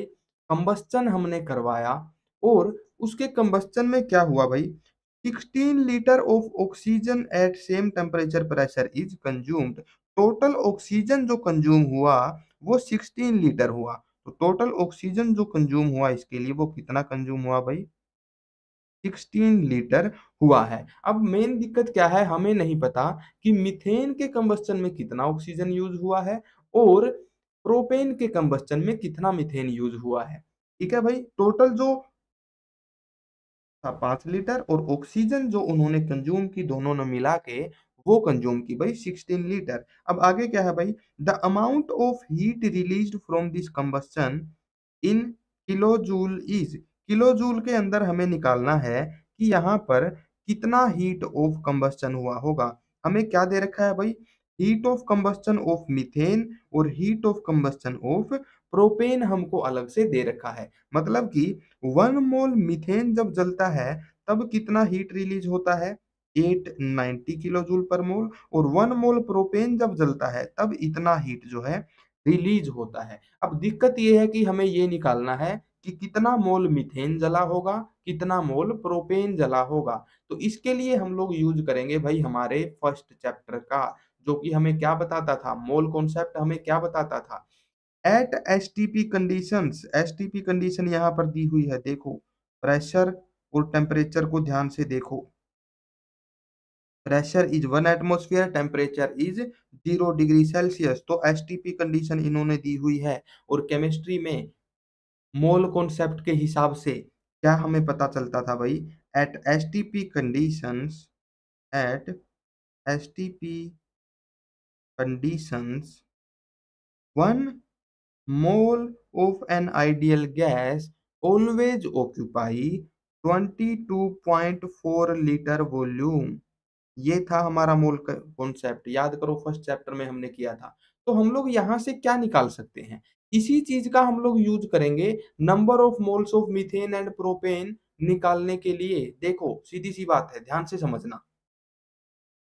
कंबस्चन हमने करवाया। और उसके कंबस्चन में क्या हुआ भाई? 16 litre of oxygen at same temperature pressure is consumed. Total oxygen जो कंज्यूम हुआ वो 16 लीटर हुआ। तो टोटल ऑक्सीजन जो कंज्यूम हुआ इसके लिए वो कितना कंज्यूम हुआ भाई? 16 लीटर हुआ है। अब मेन दिक्कत क्या है, हमें नहीं पता कि मीथेन के कंबस्चन में कितना ऑक्सीजन यूज हुआ है और प्रोपेन के कंबस्चन में कितना मीथेन यूज हुआ है। ठीक है भाई, टोटल जो था 5 लीटर, और ऑक्सीजन जो उन्होंने कंज्यूम की दोनों ने मिला के वो कंज्यूम की भाई 16 लीटर। अब आगे क्या है भाई? The amount of heat released from this combustion in kilojoule is. Kilojoule के अंदर हमें निकालना है कि यहाँ पर कितना हीट ऑफ कंबस्चन हुआ होगा। हमें क्या दे रखा है भाई? Heat of combustion of methane और heat of combustion of propane हमको अलग से दे रखा है। मतलब कि 1 मोल मीथेन जब जलता है तब कितना हीट रिलीज होता है, 890 किलो जूल पर मोल, और 1 मोल प्रोपेन जब जलता है तब इतना हीट जो है रिलीज होता है। अब दिक्कत ये है कि हमें ये निकालना है कि कितना मोल मीथेन जला होगा, कितना मोल प्रोपेन जला होगा। तो इसके लिए हम लोग यूज करेंगे भाई हमारे फर्स्ट चैप्टर का, जो कि हमें क्या बताता था, मोल कॉन्सेप्ट हमें क्या बताता था, at STP conditions. STP condition यहाँ पर दी हुई है, देखो प्रेशर और टेम्परेचर को ध्यान से देखो। Pressure is 1 atmosphere, temperature is 0 degree Celsius. तो एसटीपी कंडीशन इन्होंने दी हुई है। और केमिस्ट्री में मोल कॉन्सेप्ट के हिसाब से क्या हमें पता चलता था भाई, at STP conditions, at STP conditions 1 mole of an ideal gas always occupy 22.4 litre volume. ये था हमारा मोल कॉन्सेप्ट, याद करो फर्स्ट चैप्टर में हमने किया था। तो हम लोग यहाँ से क्या निकाल सकते हैं, इसी चीज का हम लोग यूज करेंगे number of moles of methane and propane निकालने के लिए। देखो सीधी सी बात है, ध्यान से समझना।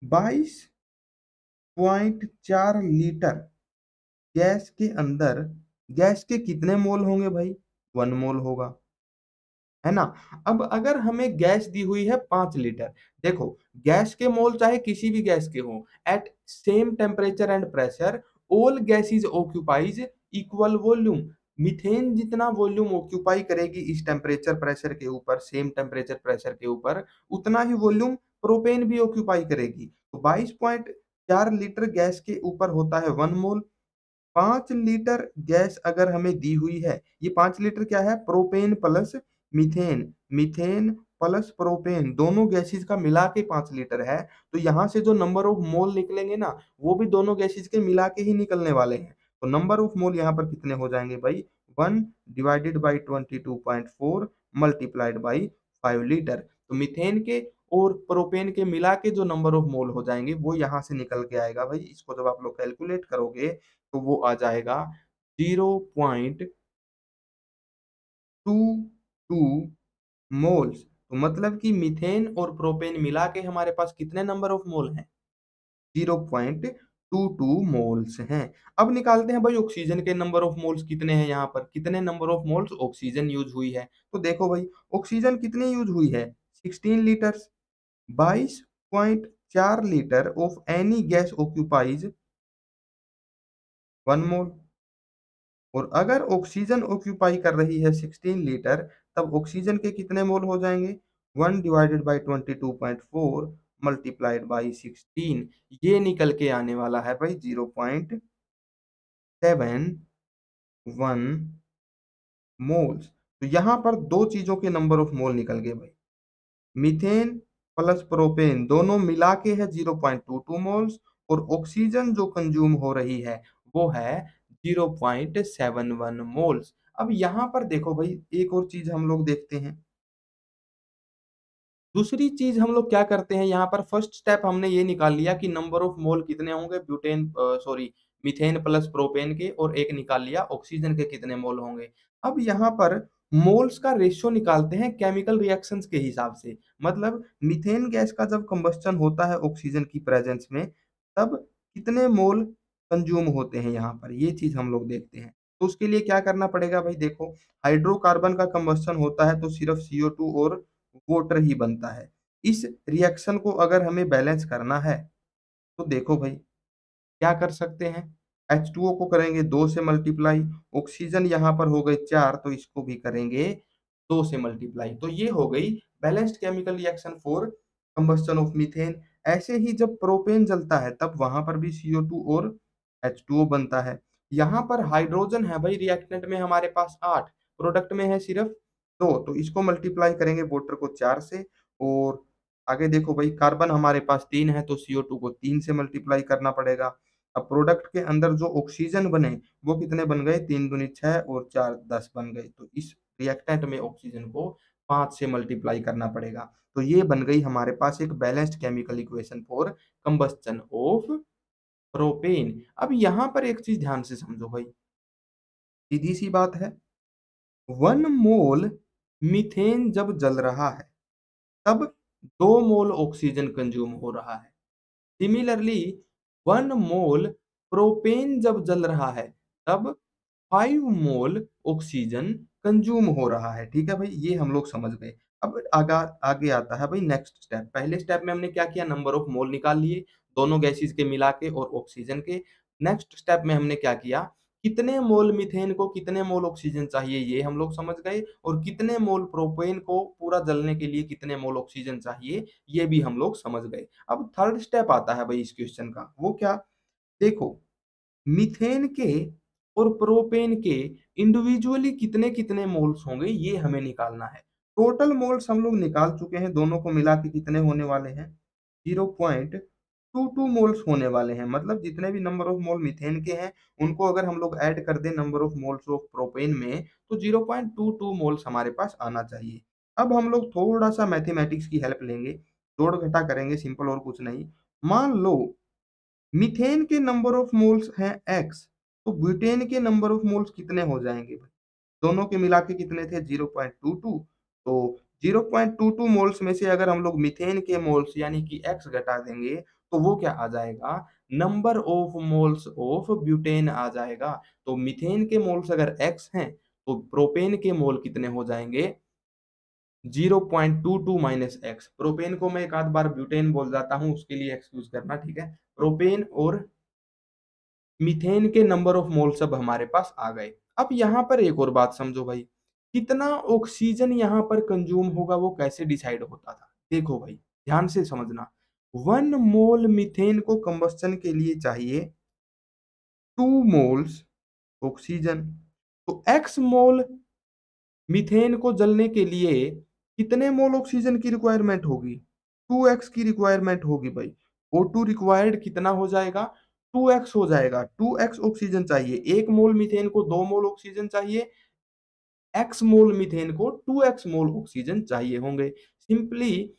22.4 लीटर गैस के अंदर गैस के कितने मोल होंगे भाई, 1 मोल होगा, है ना। अब अगर हमें गैस दी हुई है 5 लीटर, देखो गैस के मोल चाहे किसी भी गैस के हो, at same temperature and pressure all gases occupies equal volume. Methane जितना वॉल्यूम ऑक्यूपाई करेगी इस टेम्परेचर प्रेशर के ऊपर, सेम टेम्परेचर प्रेशर के ऊपर, उतना ही वॉल्यूम प्रोपेन भी ऑक्यूपाई करेगी। तो 22.4 लीटर गैस के ऊपर होता है 1 मोल। 5 लीटर गैस अगर हमें दी हुई है, ये 5 लीटर क्या है, propane plus methane, methane plus propane दोनों गैसेस का मिला के 5 लीटर है। तो यहाँ से जो नंबर ऑफ मोल निकलेंगे ना, वो भी दोनों गैसेस के मिला के ही निकलने वाले हैं। तो नंबर ऑफ मोल यहाँ पर कितने हो जाएंगे भाई, 1 divided by 22.4 multiplied by 5 litre. तो मीथेन के और प्रोपेन के मिला के जो नंबर ऑफ मोल हो जाएंगे वो यहाँ से निकल के आएगा भाई। इसको जब आप लोग कैलकुलेट करोगे तो वो आ जाएगा 0.22 मोल्स। तो मतलब कि मीथेन और प्रोपेन मिला के हमारे पास कितने नंबर ऑफ मोल हैं, 0.22 मोल्स हैं। अब निकालते हैं भाई ऑक्सीजन के नंबर ऑफ मोल्स कितने हैं, यहाँ पर कितने number of moles oxygen use हुई है। तो देखो भाई ऑक्सीजन कितनी यूज हुई है, 16 litres. 22.4 litre of any gas occupies 1 मोल। और अगर ऑक्सीजन ऑक्यूपाई कर रही है 16 लीटर, तब ऑक्सीजन के कितने मोल हो जाएंगे, 1 डिवाइडेड बाई 22.4 मल्टीप्लाइड बाई 16, ये निकल के आने वाला है भाई 0.71 मोल्स। तो यहाँ पर दो चीजों के नंबर ऑफ मोल निकल गए भाई, मीथेन प्लस प्रोपेन दोनों मिला के है 0.22 मोल्स, और ऑक्सीजन जो कंज्यूम हो रही है वो है 0.71 मोल्स। अब यहाँ पर देखो भाई एक और चीज हम लोग देखते हैं। दूसरी चीज हम लोग क्या करते हैं, यहाँ पर फर्स्ट स्टेप हमने ये निकाल लिया कि नंबर ऑफ मोल कितने होंगे butane sorry methane plus propane के, और एक निकाल लिया ऑक्सीजन के कितने मोल होंगे। अब यहाँ पर मोल्स का रेशियो निकालते हैं केमिकल रिएक्शंस के हिसाब से। मतलब मीथेन गैस का जब कंबस्टन होता है ऑक्सीजन की प्रेजेंस में, तब कितने मोल कंज्यूम होते हैं, यहाँ पर ये चीज हम लोग देखते हैं। तो उसके लिए क्या करना पड़ेगा भाई, देखो हाइड्रोकार्बन का कंबस्टन होता है तो सिर्फ CO2 और वाटर ही बनता है। इस रिएक्शन को अगर हमें बैलेंस करना है तो देखो भाई क्या कर सकते हैं, H2O को करेंगे 2 से मल्टीप्लाई, ऑक्सीजन यहाँ पर हो गए 4 तो इसको भी करेंगे 2 से मल्टीप्लाई। तो ये हो गई balanced chemical reaction for combustion of methane. ऐसे ही जब प्रोपेन जलता है तब वहां पर भी CO2 और H2O बनता है। यहाँ पर हाइड्रोजन है भाई रिएक्टेंट में हमारे पास 8, प्रोडक्ट में है सिर्फ 2, तो इसको मल्टीप्लाई करेंगे वाटर को 4 से। और आगे देखो भाई कार्बन हमारे पास 3 है तो CO2 को 3 से मल्टीप्लाई करना पड़ेगा। अब प्रोडक्ट के अंदर जो ऑक्सीजन बने वो कितने बन गए, 3 दूनी 6 और 4 10 बन गए। तो इस रिएक्टेंट में ऑक्सीजन को 5 से मल्टीप्लाई करना पड़ेगा। तो ये बन गई हमारे पास एक balanced chemical equation for combustion of propane. अब यहाँ पर एक चीज ध्यान से समझो भाई, सीधी सी बात है। 1 मोल मीथेन जब जल रहा है तब 2 मोल ऑक्सीजन कंज्यूम हो रहा है। सिमिलरली 1 मोल प्रोपेन जब जल रहा है तब 5 मोल ऑक्सीजन कंज्यूम हो रहा है। ठीक है भाई, ये हम लोग समझ गए। अब आगे आगे आता है भाई नेक्स्ट स्टेप। पहले स्टेप में हमने क्या किया, नंबर ऑफ मोल निकाल लिए दोनों गैसेस के मिला के और ऑक्सीजन के। नेक्स्ट स्टेप में हमने क्या किया, कितने मोल मीथेन को कितने मोल ऑक्सीजन चाहिए ये हम लोग समझ गए, और कितने मोल प्रोपेन को पूरा जलने के लिए कितने मोल ऑक्सीजन चाहिए ये भी हम लोग समझ गए। अब थर्ड स्टेप आता है भाई इस क्वेश्चन का, वो क्या, देखो मीथेन के और प्रोपेन के इंडिविजुअली कितने कितने मोल्स होंगे ये हमें निकालना है। टोटल मोल्स हम लोग निकाल चुके हैं, दोनों को मिला के कितने होने वाले हैं, 0.22 मोल्स होने वाले हैं। मतलब जितने भी नंबर ऑफ मोल मीथेन के हैं उनको अगर हम लोग ऐड कर दें number of moles of propane में तो 0.22 मोल्स हमारे पास आना चाहिए। अब हम लोग थोड़ा सा मैथमेटिक्स की हेल्प लेंगे, जोड़ घटा करेंगे, सिंपल और कुछ नहीं। मान लो मीथेन के नंबर ऑफ मोल्स हैं x, तो ब्यूटेन के नंबर ऑफ मोल्स कितने हो जाएंगे भाई, दोनों के मिला के कितने थे 0.22। तो 0.22 मोल्स में से अगर हम लोग मीथेन के मोल्स यानी कि x घटा देंगे तो वो क्या आ जाएगा, number of moles of butane आ जाएगा। तो मीथेन के मोल्स अगर x हैं तो प्रोपेन के मोल कितने हो जाएंगे, 0.22 माइनस एक्स। प्रोपेन को मैं एक आध बार ब्यूटेन बोल जाता हूं, उसके लिए एक्सक्यूज करना, ठीक है। प्रोपेन और मीथेन के नंबर ऑफ मोल सब हमारे पास आ गए। अब यहाँ पर एक और बात समझो भाई, कितना ऑक्सीजन यहाँ पर कंज्यूम होगा वो कैसे डिसाइड होता था। देखो भाई ध्यान से समझना, 1 मोल मीथेन को कंबस्टन के लिए चाहिए 2 मोल्स ऑक्सीजन, तो एक्स मोल मीथेन को जलने के लिए कितने मोल ऑक्सीजन की रिक्वायरमेंट होगी, 2x की रिक्वायरमेंट होगी भाई। O2 रिक्वायर्ड कितना हो जाएगा, 2x हो जाएगा। 2x ऑक्सीजन चाहिए, 1 मोल मीथेन को 2 मोल ऑक्सीजन चाहिए, x मोल मीथेन को 2x मोल ऑक्सीजन चाहिए होंगे। सिंपली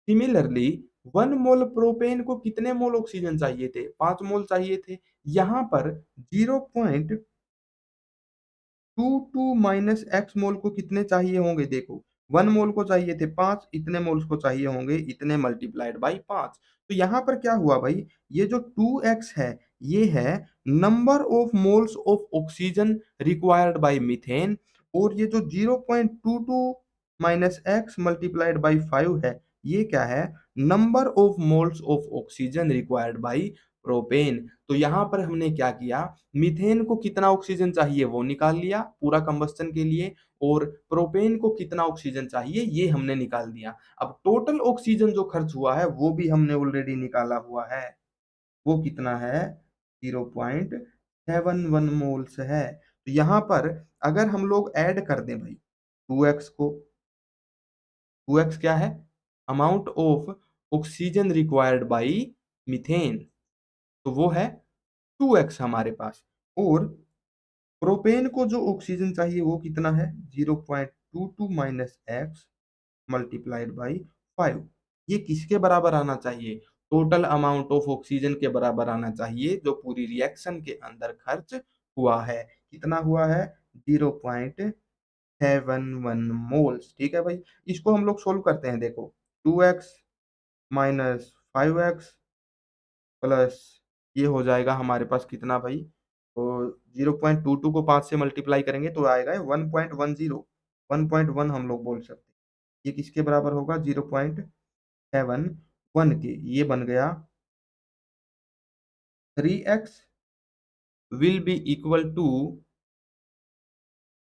सिमिलरली 1 मोल प्रोपेन को कितने मोल ऑक्सीजन चाहिए थे, 5 मोल चाहिए थे। यहाँ पर 0.22 माइनस एक्स मोल को कितने चाहिए होंगे, देखो 1 मोल को चाहिए थे 5, इतने मोल्स को चाहिए होंगे इतने मल्टीप्लाइड बाई 5। तो यहाँ पर क्या हुआ भाई, ये जो 2x है ये है number of moles of oxygen required by methane, और ये जो 0.22 माइनस एक्स मल्टीप्लाइड बाई 5 है ये क्या है, number of moles of oxygen required by propane. तो यहाँ पर हमने क्या किया, मीथेन को कितना ऑक्सीजन चाहिए वो निकाल लिया पूरा कंबस्टन के लिए, और प्रोपेन को कितना ऑक्सीजन चाहिए ये हमने निकाल दिया। अब टोटल ऑक्सीजन जो खर्च हुआ है वो भी हमने ऑलरेडी निकाला हुआ है, वो कितना है, 0.71 मोल्स है। तो यहाँ पर अगर हम लोग ऐड कर दें भाई 2x को, 2x क्या है, amount of oxygen required by methane, तो वो है 2x हमारे पास। और प्रोपेन को जो ऑक्सीजन चाहिए वो कितना है, 0.22 माइनस एक्स मल्टीप्लाइड बाई 5। ये किसके बराबर आना चाहिए, टोटल अमाउंट ऑफ ऑक्सीजन के बराबर आना चाहिए जो पूरी रिएक्शन के अंदर खर्च हुआ है। कितना हुआ है, 0.71 मोल्स। ठीक है भाई, इसको हम लोग सोल्व करते हैं। देखो 2x माइनस 5x प्लस ये हो जाएगा हमारे पास कितना भाई, तो 0.22 को 5 से मल्टीप्लाई करेंगे तो आएगा 1.10, 1.1 हम लोग बोल सकते हैं। ये किसके बराबर होगा, 0.71 के। ये बन गया 3x will be equal to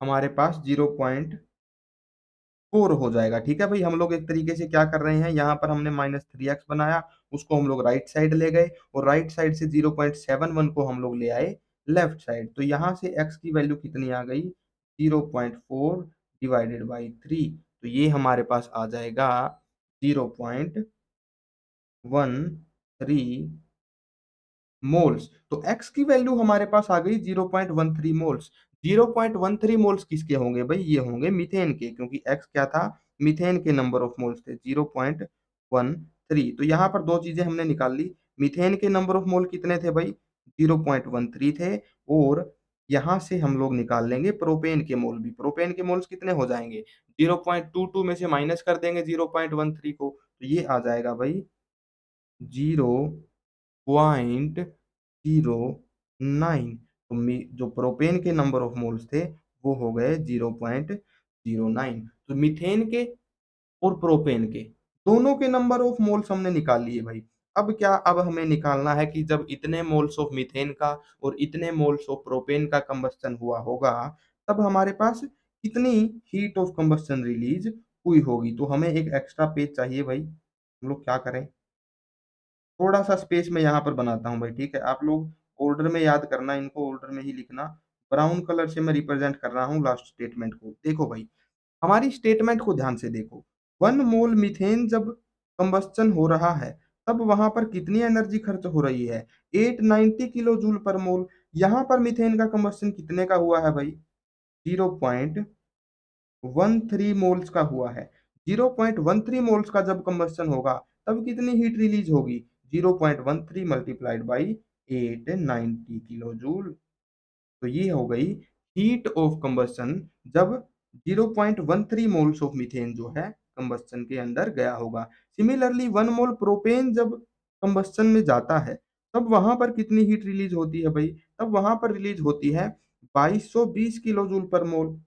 हमारे पास 0.4 हो जाएगा। ठीक है भाई, हम लोग एक तरीके से क्या कर रहे हैं, यहाँ पर हमने -3x बनाया, उसको हम लोग राइट साइड ले गए और राइट साइड से 0.71 को हम लोग ले आए लेफ्ट साइड। तो यहाँ से x की वैल्यू कितनी आ गई, 0.4 डिवाइडेड बाई 3। तो ये हमारे पास आ जाएगा 0.13 मोल्स। तो x की वैल्यू हमारे पास आ गई 0.13 मोल्स। 0.13 मोल्स किसके होंगे भाई, ये होंगे मीथेन के, क्योंकि x क्या था, मीथेन के नंबर ऑफ मोल्स थे 0.13। तो यहाँ पर दो चीजें हमने निकाल ली, मीथेन के नंबर ऑफ मोल कितने थे भाई, 0.13 थे, और यहाँ से हम लोग निकाल लेंगे प्रोपेन के मोल भी। प्रोपेन के मोल्स कितने हो जाएंगे, 0.22 में से माइनस कर देंगे 0.13 को, तो ये आ जाएगा भाई 0.09। तो जो प्रोपेन के नंबर ऑफ मोल्स थे वो हो गए 0.09। तो मीथेन के और प्रोपेन के दोनों के नंबर ऑफ मोल्स हमने निकाल लिए भाई। अब क्या, अब हमें निकालना है कि जब इतने मोल्स ऑफ मीथेन का और इतने मोल्स ऑफ प्रोपेन का कंबस्टन हुआ होगा तब हमारे पास कितनी हीट ऑफ कंबस्टन रिलीज हुई होगी। तो हमें एक एक्स्ट्रा पेज चाहिए भाई। हम लोग क्या करें, थोड़ा सा स्पेस में यहाँ पर बनाता हूँ भाई, ठीक है। आप लोग ऑर्डर में याद करना, इनको ऑर्डर में ही लिखना। ब्राउन कलर से मैं रिप्रेजेंट कर रहा हूँ लास्ट स्टेटमेंट को। देखो भाई, हमारी स्टेटमेंट को ध्यान से देखो। 1 मोल मीथेन जब कंबस्टन हो रहा है तब वहां पर कितनी एनर्जी खर्च हो रही है, 890 किलो जूल पर मोल। यहाँ पर मीथेन का कंबस्टन कितने का हुआ है भाई, 0.13 मोल्स का हुआ है। 0.13 मोल्स का जब कंबस्टन होगा तब कितनी हीट रिलीज होगी, 0.13 मल्टीप्लाइड बाई 890 किलो जूल। तो ये हो गई हीट ऑफ कंबस्टन जब 0.13 मोल्स ऑफ मीथेन जो है कंबस्टन के अंदर गया होगा। सिमिलरली 1 मोल प्रोपेन जब कंबस्टन में जाता है तब वहां पर कितनी हीट रिलीज होती है भाई, तब वहां पर रिलीज होती है 2220 किलो जूल पर मोल,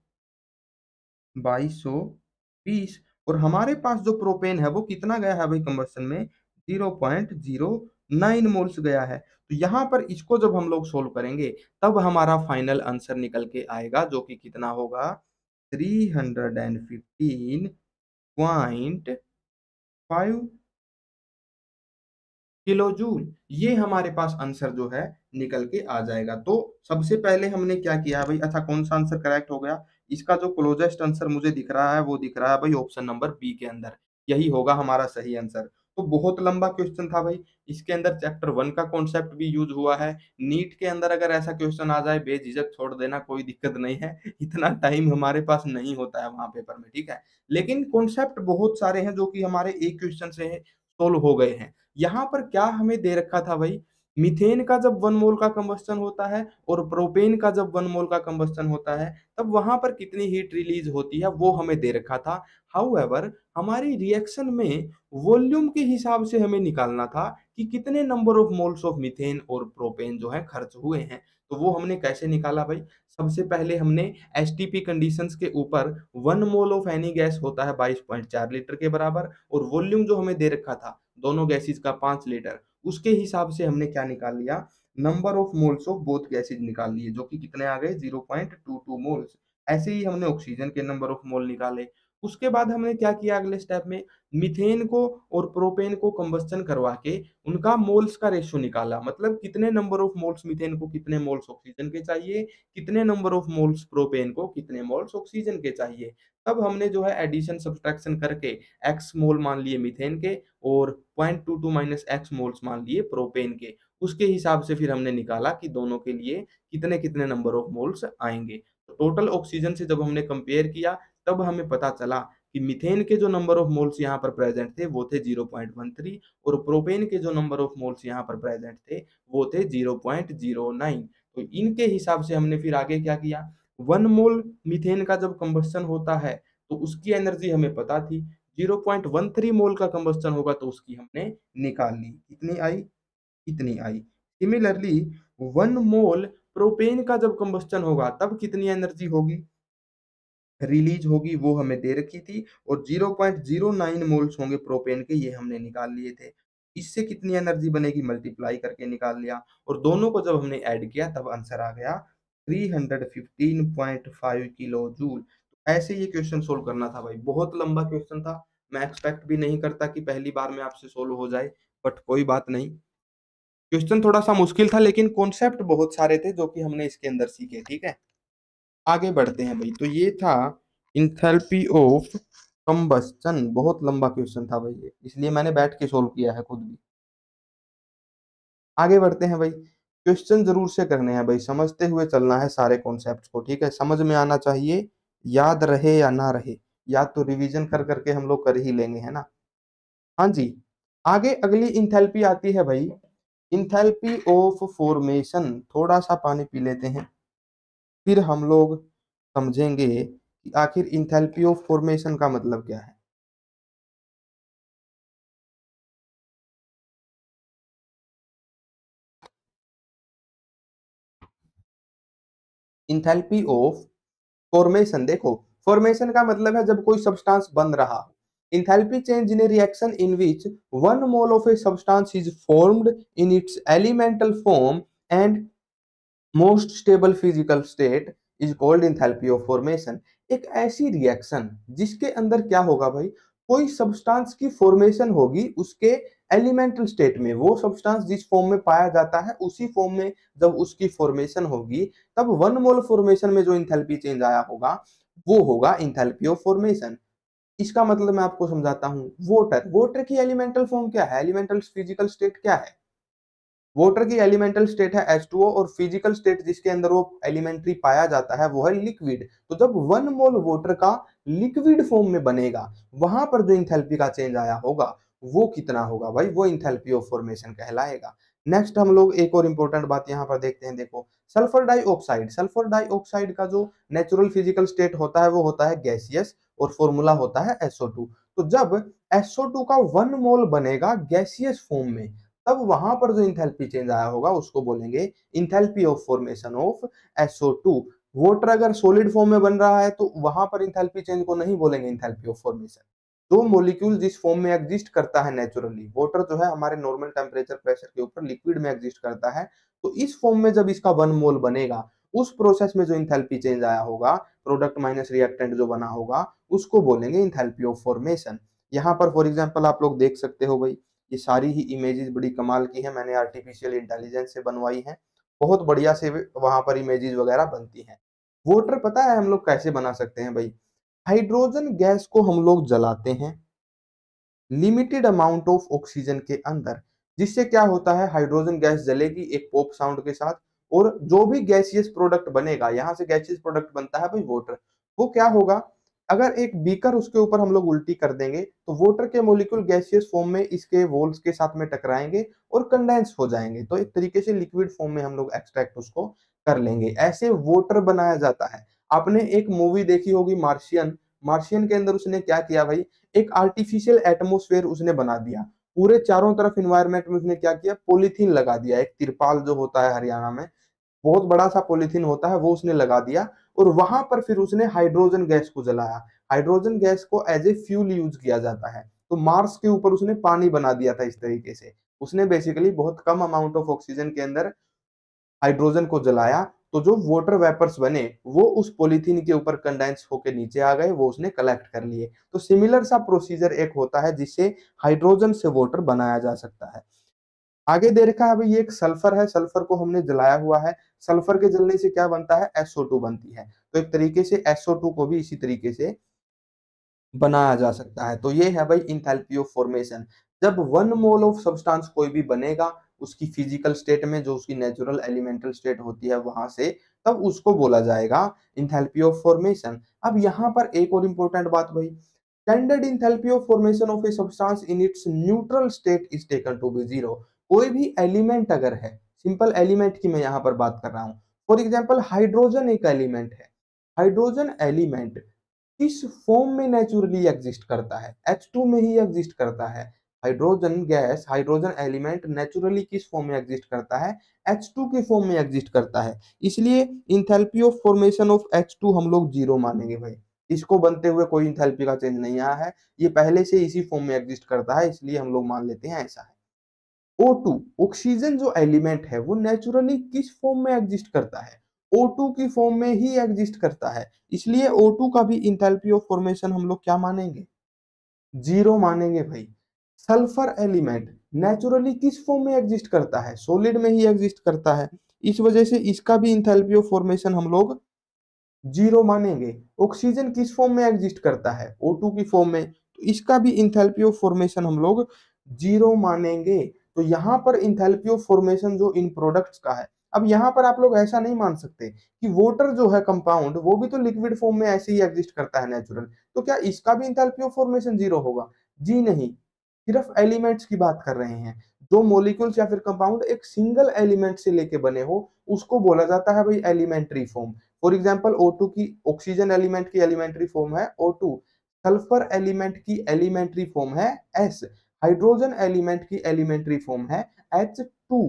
2220। और हमारे पास जो प्रोपेन है वो कितना गया है भाई कंबस्टन में, 0.09 मोल्स गया है। तो यहाँ पर इसको जब हम लोग सोल्व करेंगे तब हमारा फाइनल आंसर निकल के आएगा जो कि कितना होगा, 315.5 किलो जूल। ये हमारे पास आंसर जो है निकल के आ जाएगा। तो सबसे पहले हमने क्या किया भाई, अच्छा कौन सा आंसर करेक्ट हो गया, इसका जो क्लोजेस्ट आंसर मुझे दिख रहा है वो दिख रहा है भाई ऑप्शन नंबर बी के अंदर, यही होगा हमारा सही आंसर। तो बहुत लंबा क्वेश्चन था भाई, इसके अंदर चैप्टर 1 का कॉन्सेप्ट भी यूज हुआ है। नीट के अंदर अगर ऐसा क्वेश्चन आ जाए बेझिझक छोड़ देना, कोई दिक्कत नहीं है, इतना टाइम हमारे पास नहीं होता है वहां पेपर में, ठीक है। लेकिन कॉन्सेप्ट बहुत सारे हैं जो कि हमारे एक क्वेश्चन से सोल्व हो गए हैं। यहाँ पर क्या हमें दे रखा था भाई, मीथेन का जब 1 मोल का कंबस्टन होता है और प्रोपेन का जब 1 मोल का कंबस्टन होता है तब वहां पर कितनी हीट रिलीज होती है वो हमें दे रखा था। हाउएवर हमारी रिएक्शन में वॉल्यूम के हिसाब से हमें निकालना था कि कितने number of moles of methane और प्रोपेन जो है खर्च हुए हैं। तो वो हमने कैसे निकाला भाई, सबसे पहले हमने एसटीपी कंडीशंस के ऊपर 1 मोल ऑफ एनी गैस होता है 22.4 लीटर के बराबर, और वॉल्यूम जो हमें दे रखा था दोनों गैसेज का 5 लीटर, उसके हिसाब से हमने क्या निकाल लिया, number of moles of both gases निकाल लिए जो कि कितने आ गए, 0.22 मोल्स। ऐसे ही हमने ऑक्सीजन के नंबर ऑफ मोल निकाले। उसके बाद हमने क्या किया अगले स्टेप में, मीथेन को और प्रोपेन को कंबस्टन करवा के उनका मोल्स का रेशियो निकाला, मतलब कितने नंबर ऑफ मोल्स मीथेन को कितने मोल्स ऑक्सीजन के चाहिए, कितने नंबर ऑफ मोल्स प्रोपेन को कितने मोल्स ऑक्सीजन के चाहिए। तब हमने जो है एडिशन सब्सट्रैक्शन करके एक्स मोल मान लिए मीथेन के और 0.22 माइनस एक्स मोल्स मान लिए प्रोपेन के। उसके हिसाब से फिर हमने निकाला कि दोनों के लिए कितने कितने नंबर ऑफ मोल्स आएंगे। तो टोटल ऑक्सीजन से जब हमने कंपेयर किया तब हमें पता चला कि मीथेन के जो नंबर ऑफ मोल्स यहाँ पर प्रेजेंट थे वो थे 0.13, और प्रोपेन के जो नंबर ऑफ मोल्स यहाँ पर प्रेजेंट थे वो थे 0.09। तो इनके हिसाब से हमने फिर आगे क्या किया, 1 मोल मीथेन का जब कंबस्टन होता है तो उसकी एनर्जी हमें पता थी, 0.13 मोल का कंबस्टन होगा तो उसकी हमने निकाल ली, कितनी आई, इतनी आई। सिमिलरली 1 मोल प्रोपेन का जब कंबस्टन होगा तब कितनी एनर्जी होगी, रिलीज होगी, वो हमें दे रखी थी, और 0.09 मोल्स होंगे प्रोपेन के, ये हमने निकाल लिए थे। इससे कितनी एनर्जी बनेगी मल्टीप्लाई करके निकाल लिया, और दोनों को जब हमने ऐड किया तब आंसर आ गया 315.5 किलो जूल। ऐसे ये क्वेश्चन सोल्व करना था भाई, बहुत लंबा क्वेश्चन था। मैं एक्सपेक्ट भी नहीं करता कि पहली बार में आपसे सोल्व हो जाए, बट कोई बात नहीं। क्वेश्चन थोड़ा सा मुश्किल था लेकिन कॉन्सेप्ट बहुत सारे थे जो कि हमने इसके अंदर सीखे, ठीक है। आगे बढ़ते हैं भाई, तो ये था इंथैल्पी ऑफ कंबस्टन। बहुत लंबा क्वेश्चन था भाई ये, इसलिए मैंने बैठ के सोल्व किया है खुद भी। आगे बढ़ते हैं भाई, क्वेश्चन जरूर से करने हैं भाई, समझते हुए चलना है सारे कॉन्सेप्ट्स को, ठीक है। समझ में आना चाहिए, याद रहे या ना रहे, याद तो रिवीजन कर करके हम लोग कर ही लेंगे, है ना। हाँ जी, आगे अगली इंथैल्पी आती है भाई, इंथैल्पी ऑफ फॉर्मेशन। थोड़ा सा पानी पी लेते हैं। फिर हम लोग समझेंगे कि आखिर इंथैल्पी ऑफ फॉर्मेशन का मतलब क्या है। इंथैल्पी ऑफ फॉर्मेशन, देखो फॉर्मेशन का मतलब है जब कोई सब्सटेंस बन रहा हो। Enthalpy change in A reaction in which one mole of a substance is formed in its elemental form and most stable physical state is called enthalpy of formation. एक ऐसी रिएक्शन जिसके अंदर क्या होगा भाई, कोई सब्सटेंस की फॉर्मेशन होगी उसके एलिमेंटल स्टेट में, वो सब्सटेंस जिस फॉर्म में पाया जाता है उसी फॉर्म में जब उसकी फॉर्मेशन होगी, तब वन मोल फॉर्मेशन में जो इंथैल्पी चेंज आया होगा वो होगा इंथैल्पी ऑफ फॉर्मेशन। इसका मतलब मैं आपको समझाता हूं। वाटर, वाटर की एलिमेंटल फॉर्म क्या है, एलिमेंटल फिजिकल स्टेट क्या है। वाटर की एलिमेंटल स्टेट है H2O और फिजिकल स्टेट जिसके अंदर वो एलिमेंट्री पाया जाता है वो है लिक्विड। तो जब वन मोल वाटर का लिक्विड फॉर्म में बनेगा, वहां पर जो इंथैल्पी का चेंज आया होगा वो कितना होगा भाई, वो इंथैल्पी ऑफ फॉर्मेशन कहलाएगा। नेक्स्ट हम लोग एक और इंपॉर्टेंट बात यहाँ पर देखते हैं, देखो सल्फर डाइऑक्साइड, सल्फर डाइऑक्साइड का जो नेचुरल फिजिकल स्टेट होता है वो होता है गैसियस और फॉर्मूला होता है SO2। तो जब SO2 का वन मोल बनेगा गैसियस फॉर्म में, तब वहां पर जो इंथैल्पी चेंज आया होगा उसको बोलेंगे enthalpy of formation of SO2। Water अगर सॉलिड फॉर्म में बन रहा है तो वहां पर इंथैल्पी चेंज को नहीं बोलेंगे इंथैल्पी ऑफ फॉर्मेशन। दो मॉलिक्यूल जिस फॉर्म में एग्जिस्ट करता है नेचुरली, वाटर जो है हमारे नॉर्मल टेम्परेचर प्रेशर के ऊपर लिक्विड में एग्जिस्ट करता है, तो इस फॉर्म में जब इसका वन मोल बनेगा उस प्रोसेस में जो इंथैल्पी चेंज आया होगा, प्रोडक्ट माइनस रिएक्टेंट जो बना होगा, उसको बोलेंगे इंथैल्पी ऑफ फॉर्मेशन। यहाँ पर फॉर एग्जांपल आप लोग देख सकते हो भाई, ये सारी ही इमेजेस बड़ी कमाल की है, मैंने आर्टिफिशियल इंटेलिजेंस से बनवाई है, बहुत बढ़िया से वहां पर इमेजेस वगैरह बनती हैं। वाटर पता है हम लोग कैसे बना सकते हैं भाई, हाइड्रोजन गैस को हम लोग जलाते हैं लिमिटेड अमाउंट ऑफ ऑक्सीजन के अंदर, जिससे क्या होता है हाइड्रोजन गैस जलेगी एक पॉप साउंड के साथ, और जो भी गैसियस प्रोडक्ट बनेगा, यहां से गैसियस प्रोडक्ट बनता है भाई वाटर, वो क्या होगा, अगर एक बीकर उसके ऊपर हम लोग उल्टी कर देंगे तो वाटर के मॉलिक्यूल गैसियस फॉर्म में इसके वॉल्स के साथ में टकराएंगे और कंडेंस हो जाएंगे, तो एक तरीके से लिक्विड फॉर्म में हम लोग एक्सट्रैक्ट उसको कर लेंगे, ऐसे वाटर बनाया जाता है। आपने एक मूवी देखी होगी मार्शियन, मार्शियन के अंदर उसने क्या किया भाई, एक आर्टिफिशियल एटमोस्फेयर उसने बना दिया, पूरे चारों तरफ इन्वायरमेंट में उसने क्या किया, पॉलीथीन लगा दिया, एक तिरपाल जो होता है हरियाणा में बहुत बड़ा सा पॉलीथीन होता है वो उसने लगा दिया, और वहां पर फिर उसने हाइड्रोजन गैस को जलाया। हाइड्रोजन गैस को एज ए फ्यूल यूज किया जाता है, तो मार्स के ऊपर उसने पानी बना दिया था इस तरीके से, उसने बेसिकली बहुत कम अमाउंट ऑफ ऑक्सीजन के अंदर हाइड्रोजन को जलाया, तो जो वाटर वेपर्स बने वो उस पॉलीथीन के ऊपर कंडेंस होकर नीचे आ गए, वो उसने कलेक्ट कर लिए। तो सिमिलर सा प्रोसीजर एक होता है जिससे हाइड्रोजन से वाटर बनाया जा सकता है। आगे दे रखा है भाई, ये एक सल्फर है, सल्फर को हमने जलाया हुआ है, सल्फर के जलने से क्या बनता है, SO2 बनती है, तो एक तरीके से SO2 को भी इसी तरीके से बनाया जा सकता है। तो ये है भाई इंथैल्पी ऑफ फॉर्मेशन। जब वन मोल ऑफ सब्सटेंस कोई भी बनेगा उसकी फिजिकल स्टेट में, जो उसकी नेचुरल एलिमेंटल स्टेट होती है वहां से, तब उसको बोला जाएगा इंथैल्पी ऑफ फॉर्मेशन। अब यहाँ पर एक और इंपॉर्टेंट बात भाई, standard enthalpy of formation of a substance in its neutral state is taken to be zero. कोई भी एलिमेंट अगर है, सिंपल एलिमेंट की मैं यहाँ पर बात कर रहा हूँ, फॉर एग्जाम्पल हाइड्रोजन एक एलिमेंट है, हाइड्रोजन एलिमेंट किस फॉर्म में नेचुरली एग्जिस्ट करता है, H2 में ही एग्जिस्ट करता है। Hydrogen gas, hydrogen element naturally किस फॉर्म में एग्जिस्ट करता है, H2 के फॉर्म में एग्जिस्ट करता है, इसलिए enthalpy of formation of H2 हम लोग जीरो मानेंगे भाई, इसको बनते हुए कोई इंथैल्पी का चेंज नहीं आया है, ये पहले से इसी फॉर्म में एग्जिस्ट करता है, इसलिए हम लोग मान लेते हैं ऐसा है। O2 ऑक्सीजन जो एलिमेंट है वो नेचुरली किस फॉर्म में एग्जिस्ट करता है, O2 की फॉर्म में ही एग्जिस्ट करता है, इसलिए O2 का भी इंथैल्पी ऑफ फॉर्मेशन हम लोग क्या मानेंगे, जीरो मानेंगे भाई। सल्फर एलिमेंट नेचुरली किस फॉर्म में एग्जिस्ट करता है, सॉलिड में ही एग्जिस्ट करता है, इस वजह से इसका भी इंथैल्पी ऑफ फॉर्मेशन हम लोग जीरो मानेंगे। ऑक्सीजन किस फॉर्म में एग्जिस्ट करता है, O2 की फॉर्म में, तो इसका भी इंथैल्पी ऑफ फॉर्मेशन हम लोग जीरो मानेंगे। तो यहाँ पर इंथैल्पी ऑफ फॉर्मेशन जो इन प्रोडक्ट्स का है, अब यहाँ पर आप लोग ऐसा नहीं मान सकते कि वाटर जो है कंपाउंड वो भी तो लिक्विड फॉर्म में ऐसे ही एग्जिस्ट करता है नेचुरल, तो क्या इसका भी इंथैल्पी ऑफ फॉर्मेशन जीरो होगा, जी नहीं, सिर्फ एलिमेंट्स की बात कर रहे हैं। जो मॉलिक्यूल्स या फिर कंपाउंड एक सिंगल एलिमेंट से लेके बने हो उसको बोला जाता है भाई elementary form. For example O2 की ऑक्सीजन एलिमेंट की एलिमेंट्री फॉर्म है O2, सल्फर एलिमेंट की एलिमेंट्री फॉर्म है S, हाइड्रोजन एलिमेंट की एलिमेंट्री फॉर्म है H2।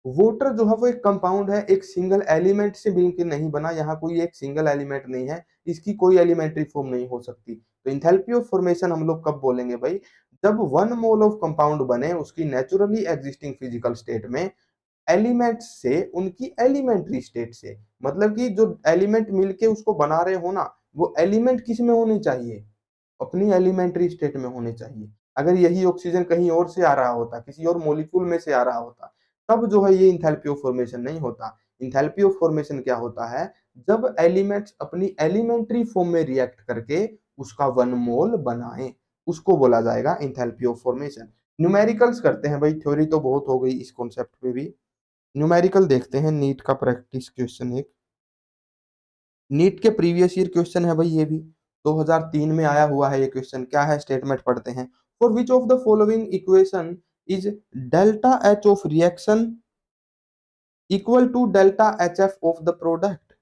वाटर जो है वो एक कंपाउंड है, एक सिंगल एलिमेंट से मिलकर नहीं बना, यहाँ कोई एक सिंगल एलिमेंट नहीं है, इसकी कोई एलिमेंट्री फॉर्म नहीं हो सकती। तो इंथैल्पी ऑफ फॉर्मेशन हम लोग कब बोलेंगे भाई, जब 1 मोल ऑफ कंपाउंड बने उसकी नेचुरली एग्जिस्टिंग फिजिकल स्टेट में एलिमेंट से उनकी एलिमेंट्री स्टेट से, मतलब कि जो एलिमेंट मिलके उसको बना रहे हो ना, वो एलिमेंट किस में होनी चाहिए, अपनी एलिमेंट्री स्टेट में होने चाहिए। अगर यही ऑक्सीजन कहीं और से आ रहा होता, किसी और मॉलिक्यूल में से आ रहा होता, तब जो है ये इंथैल्पी ऑफ फॉर्मेशन नहीं होता। इंथैल्पी ऑफ फॉर्मेशन क्या होता है, जब एलिमेंट्स अपनी एलिमेंट्री फॉर्म में रिएक्ट करके उसका 1 मोल बनाए, उसको बोला जाएगा इंथैल्पी ऑफ फॉर्मेशन। न्यूमेरिकल्स करते हैं भाई, थ्योरी तो बहुत हो गई इस कॉन्सेप्ट पे भी, न्यूमेरिकल देखते हैं। नीट का प्रैक्टिस क्वेश्चन, एक नीट के प्रीवियस ईयर क्वेश्चन है भाई, ये भी 2003 में आया हुआ है ये क्वेश्चन। क्या है स्टेटमेंट पढ़ते हैं, for which of the following equation is delta H of reaction equal to delta H F of the product.